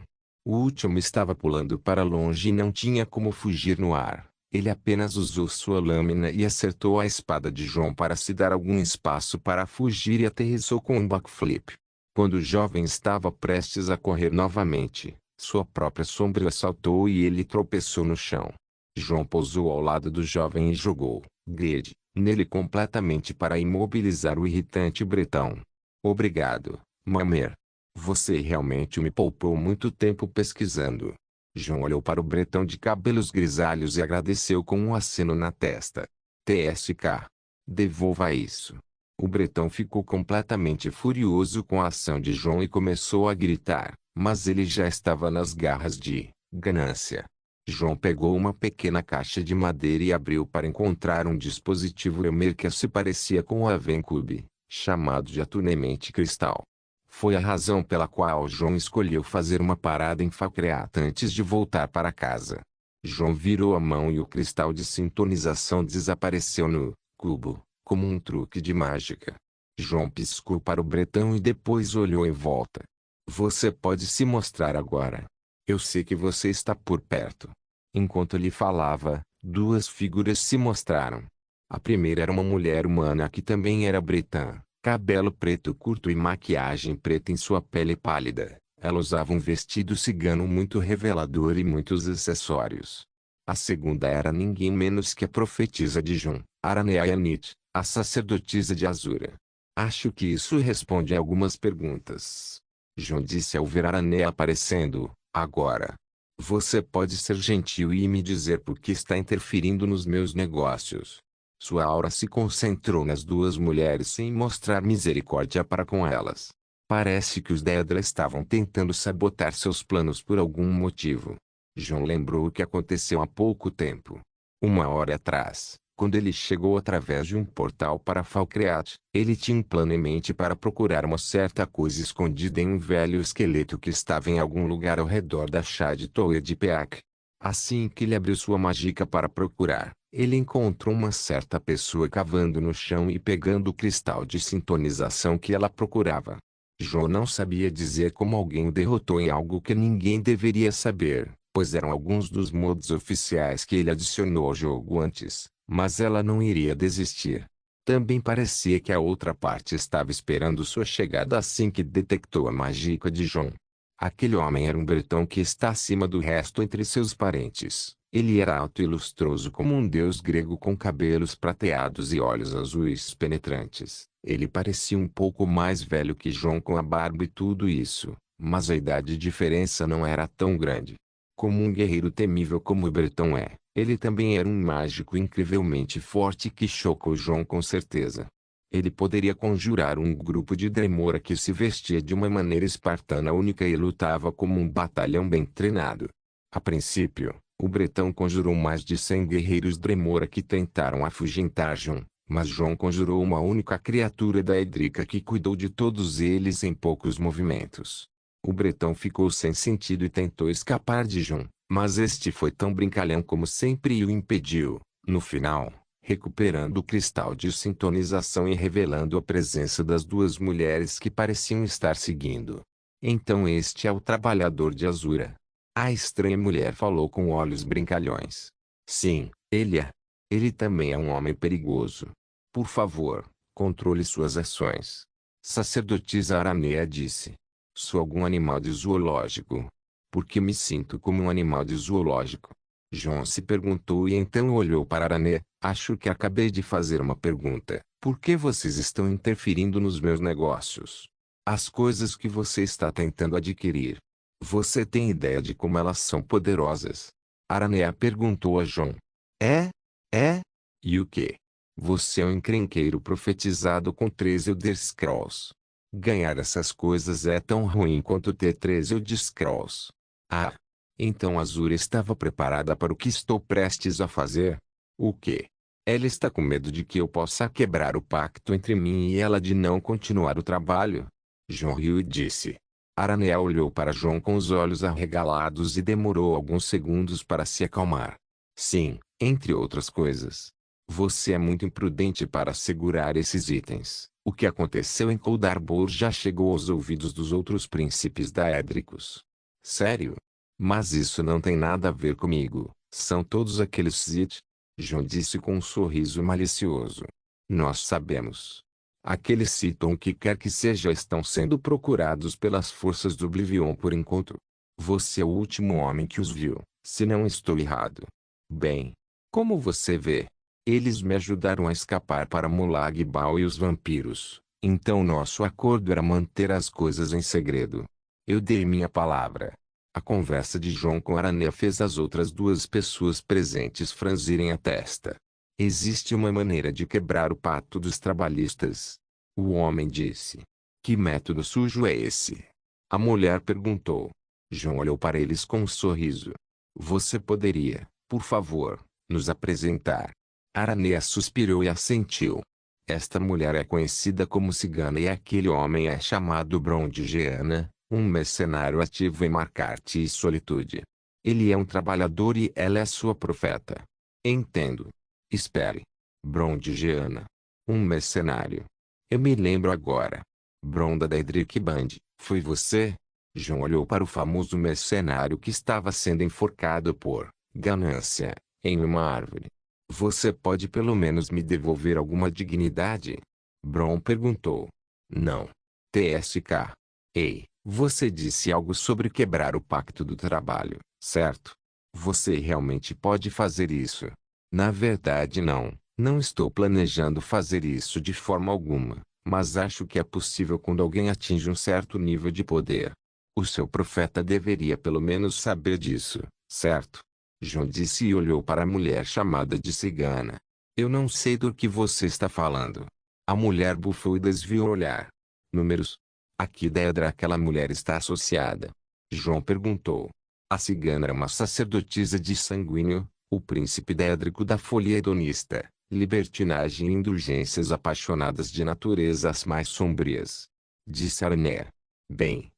O último estava pulando para longe e não tinha como fugir no ar. Ele apenas usou sua lâmina e acertou a espada de John para se dar algum espaço para fugir e aterrissou com um backflip. Quando o jovem estava prestes a correr novamente, sua própria sombra saltou e ele tropeçou no chão. John pousou ao lado do jovem e jogou Grid nele completamente para imobilizar o irritante bretão. Obrigado, Mamer. Você realmente me poupou muito tempo pesquisando. John olhou para o bretão de cabelos grisalhos e agradeceu com um aceno na testa. TSK. Devolva isso. O bretão ficou completamente furioso com a ação de John e começou a gritar, mas ele já estava nas garras de ganância. John pegou uma pequena caixa de madeira e abriu para encontrar um dispositivo Elmer que se parecia com o Avencube, chamado de Atunemente Cristal. Foi a razão pela qual John escolheu fazer uma parada em Falcreata antes de voltar para casa. John virou a mão e o cristal de sintonização desapareceu no cubo, como um truque de mágica. John piscou para o bretão e depois olhou em volta. Você pode se mostrar agora. Eu sei que você está por perto. Enquanto ele falava, duas figuras se mostraram. A primeira era uma mulher humana que também era bretã. Cabelo preto curto e maquiagem preta em sua pele pálida. Ela usava um vestido cigano muito revelador e muitos acessórios. A segunda era ninguém menos que a profetisa de John, Aranea Yanit, a sacerdotisa de Azura. Acho que isso responde a algumas perguntas. John disse ao ver Aranea aparecendo, agora. Você pode ser gentil e me dizer por que está interferindo nos meus negócios. Sua aura se concentrou nas duas mulheres sem mostrar misericórdia para com elas. Parece que os Daedra estavam tentando sabotar seus planos por algum motivo. John lembrou o que aconteceu há pouco tempo. Uma hora atrás, quando ele chegou através de um portal para Falcreat, ele tinha um plano em mente para procurar uma certa coisa escondida em um velho esqueleto que estava em algum lugar ao redor da chá de Toer de Peak. Assim que ele abriu sua mágica para procurar, ele encontrou uma certa pessoa cavando no chão e pegando o cristal de sintonização que ela procurava. John não sabia dizer como alguém o derrotou em algo que ninguém deveria saber, pois eram alguns dos modos oficiais que ele adicionou ao jogo antes, mas ela não iria desistir. Também parecia que a outra parte estava esperando sua chegada assim que detectou a mágica de John. Aquele homem era um bretão que está acima do resto entre seus parentes. Ele era alto e lustroso como um deus grego com cabelos prateados e olhos azuis penetrantes. Ele parecia um pouco mais velho que John com a barba e tudo isso, mas a idade diferença não era tão grande. Como um guerreiro temível como o bretão é, ele também era um mágico incrivelmente forte que chocou John com certeza. Ele poderia conjurar um grupo de Dremora que se vestia de uma maneira espartana única e lutava como um batalhão bem treinado. A princípio, o Bretão conjurou mais de 100 guerreiros Dremora que tentaram afugentar Jon, mas Jon conjurou uma única criatura da Edrica que cuidou de todos eles em poucos movimentos. O Bretão ficou sem sentido e tentou escapar de Jon, mas este foi tão brincalhão como sempre e o impediu, no final, recuperando o cristal de sintonização e revelando a presença das duas mulheres que pareciam estar seguindo. Então este é o trabalhador de Azura. A estranha mulher falou com olhos brincalhões. Sim, ele é. Ele também é um homem perigoso. Por favor, controle suas ações. Sacerdotisa Aranea disse. Sou algum animal de zoológico. Porque me sinto como um animal de zoológico. Jon se perguntou e então olhou para Aranea. Acho que acabei de fazer uma pergunta. Por que vocês estão interferindo nos meus negócios? As coisas que você está tentando adquirir. Você tem ideia de como elas são poderosas? Aranea perguntou a Jon. É? É? E o quê? Você é um encrenqueiro profetizado com 3 Elder Scrolls. Ganhar essas coisas é tão ruim quanto ter 3 Elder Scrolls. Ah! Então Azura estava preparada para o que estou prestes a fazer? O quê? Ela está com medo de que eu possa quebrar o pacto entre mim e ela de não continuar o trabalho? Jon riu e disse. Aranea olhou para Jon com os olhos arregalados e demorou alguns segundos para se acalmar. Sim, entre outras coisas. Você é muito imprudente para segurar esses itens. O que aconteceu em Coldarbor já chegou aos ouvidos dos outros príncipes daédricos. Sério? Mas isso não tem nada a ver comigo. São todos aqueles Sith? Jon disse com um sorriso malicioso. Nós sabemos. Aqueles Sith ou o que quer que seja estão sendo procurados pelas forças do Oblivion por enquanto. Você é o último homem que os viu, se não estou errado. Bem, como você vê, eles me ajudaram a escapar para Molag Bal e os vampiros, então nosso acordo era manter as coisas em segredo. Eu dei minha palavra. A conversa de Jon com Aranea fez as outras duas pessoas presentes franzirem a testa. Existe uma maneira de quebrar o pacto dos trabalhistas. O homem disse. Que método sujo é esse? A mulher perguntou. Jon olhou para eles com um sorriso. Você poderia, por favor, nos apresentar? Aranea suspirou e assentiu. Esta mulher é conhecida como cigana e aquele homem é chamado Bron de Jeana, um mercenário ativo em Markarth e Solitude. Ele é um trabalhador e ela é sua profeta. Entendo. Espere. Bron de Jeana. Um mercenário. Eu me lembro agora. Bron da Daedric Band, foi você? Jon olhou para o famoso mercenário que estava sendo enforcado por ganância, em uma árvore. Você pode pelo menos me devolver alguma dignidade? Bron perguntou. Não. TSK. Ei, você disse algo sobre quebrar o pacto do trabalho, certo? Você realmente pode fazer isso? Na verdade não estou planejando fazer isso de forma alguma, mas acho que é possível quando alguém atinge um certo nível de poder. O seu profeta deveria pelo menos saber disso, certo? Jon disse e olhou para a mulher chamada de cigana. Eu não sei do que você está falando. A mulher bufou e desviou o olhar. Números? A que Daedra aquela mulher está associada? Jon perguntou. A cigana era uma sacerdotisa de sanguíneo, o príncipe daédrico da folia hedonista, libertinagem e indulgências apaixonadas de naturezas mais sombrias. Disse Aranea. Bem,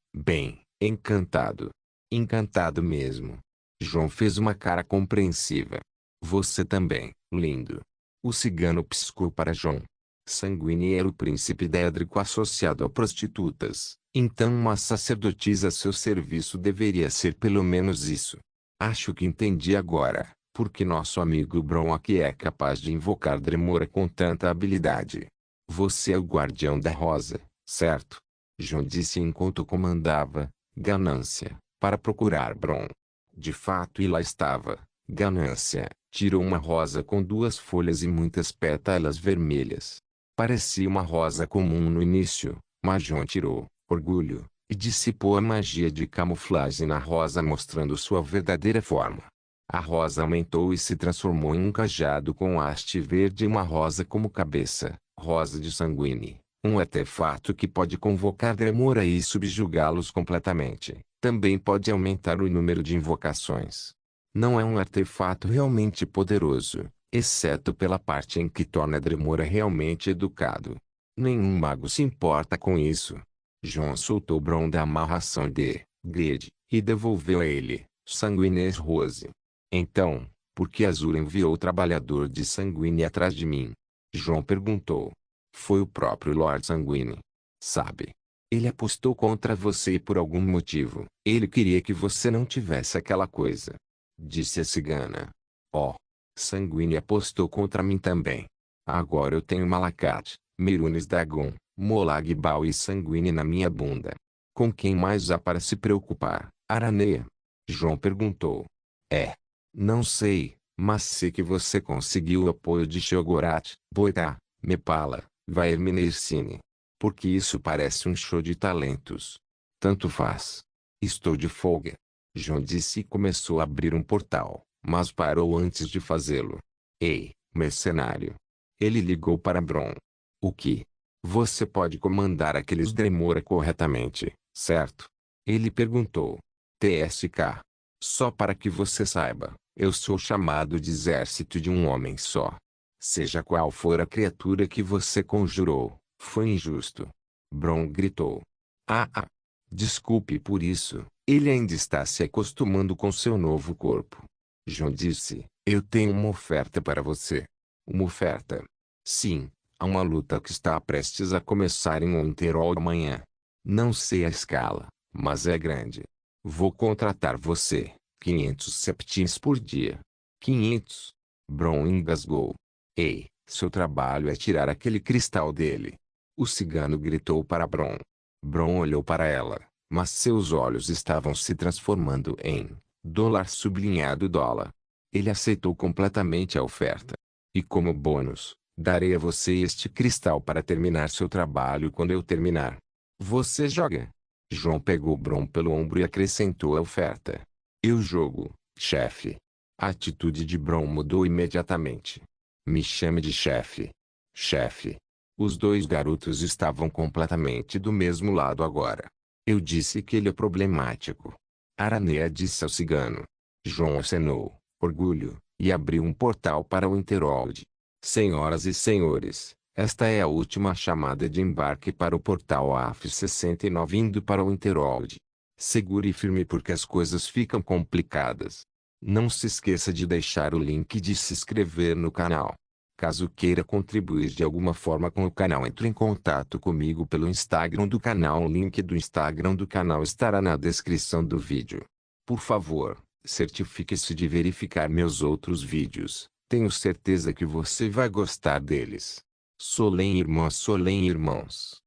encantado. Encantado mesmo. Jon fez uma cara compreensiva. Você também, lindo. O cigano piscou para Jon. Sanguíneo era o príncipe daédrico associado a prostitutas, então uma sacerdotisa a seu serviço deveria ser pelo menos isso. Acho que entendi agora, porque nosso amigo Bron aqui é capaz de invocar Dremora com tanta habilidade. Você é o guardião da rosa, certo? Jon disse enquanto comandava, ganância, para procurar Bron. De fato e lá estava, ganância, tirou uma rosa com 2 folhas e muitas pétalas vermelhas. Parecia uma rosa comum no início, mas Jon tirou, orgulho, e dissipou a magia de camuflagem na rosa mostrando sua verdadeira forma. A rosa aumentou e se transformou em um cajado com haste verde e uma rosa como cabeça, rosa de sanguine, um artefato que pode convocar Dremora e subjugá-los completamente. Também pode aumentar o número de invocações. Não é um artefato realmente poderoso, exceto pela parte em que torna Dremora realmente educado. Nenhum mago se importa com isso. John soltou Bron da amarração de Grid e devolveu a ele, Sanguine Rose. Então, por que Azul enviou o trabalhador de Sanguine atrás de mim? John perguntou. Foi o próprio Lord Sanguine. Sabe? Ele apostou contra você por algum motivo. Ele queria que você não tivesse aquela coisa. Disse a cigana. Oh. Sanguine apostou contra mim também. Agora eu tenho Malacat, Merunes Dagon, Molag Bal e Sanguine na minha bunda. Com quem mais há para se preocupar, Aranea? João perguntou. Não sei, mas sei que você conseguiu o apoio de Shogorat, Boita, Mepala, Vaermina e Irsine. Porque isso parece um show de talentos. Tanto faz. Estou de folga. João disse e começou a abrir um portal, mas parou antes de fazê-lo. Ei, mercenário. Ele ligou para Bron. O que? Você pode comandar aqueles Dremora corretamente, certo? Ele perguntou. TSK. Só para que você saiba, eu sou chamado de exército de um homem só. Seja qual for a criatura que você conjurou, foi injusto. Bron gritou. Desculpe por isso, ele ainda está se acostumando com seu novo corpo. John disse, eu tenho uma oferta para você. Uma oferta? Sim, há uma luta que está prestes a começar em Winterhold amanhã. Não sei a escala, mas é grande. Vou contratar você, 500 septins por dia. 500? Bron engasgou. Ei, seu trabalho é tirar aquele cristal dele. O cigano gritou para Bron. Bron olhou para ela, mas seus olhos estavam se transformando em $. Ele aceitou completamente a oferta. E como bônus, darei a você este cristal para terminar seu trabalho quando eu terminar. Você joga? João pegou Bron pelo ombro e acrescentou a oferta. Eu jogo, chefe. A atitude de Bron mudou imediatamente. Me chame de chefe. Chefe. Os dois garotos estavam completamente do mesmo lado agora. Eu disse que ele é problemático. Aranea disse ao cigano. João acenou, orgulho, e abriu um portal para o Winterhold. Senhoras e senhores, esta é a última chamada de embarque para o portal AF69 indo para o Winterhold. Segure firme porque as coisas ficam complicadas. Não se esqueça de deixar o link de se inscrever no canal. Caso queira contribuir de alguma forma com o canal, entre em contato comigo pelo Instagram do canal. O link do Instagram do canal estará na descrição do vídeo. Por favor, certifique-se de verificar meus outros vídeos. Tenho certeza que você vai gostar deles. Solem irmãs, Solem irmãos.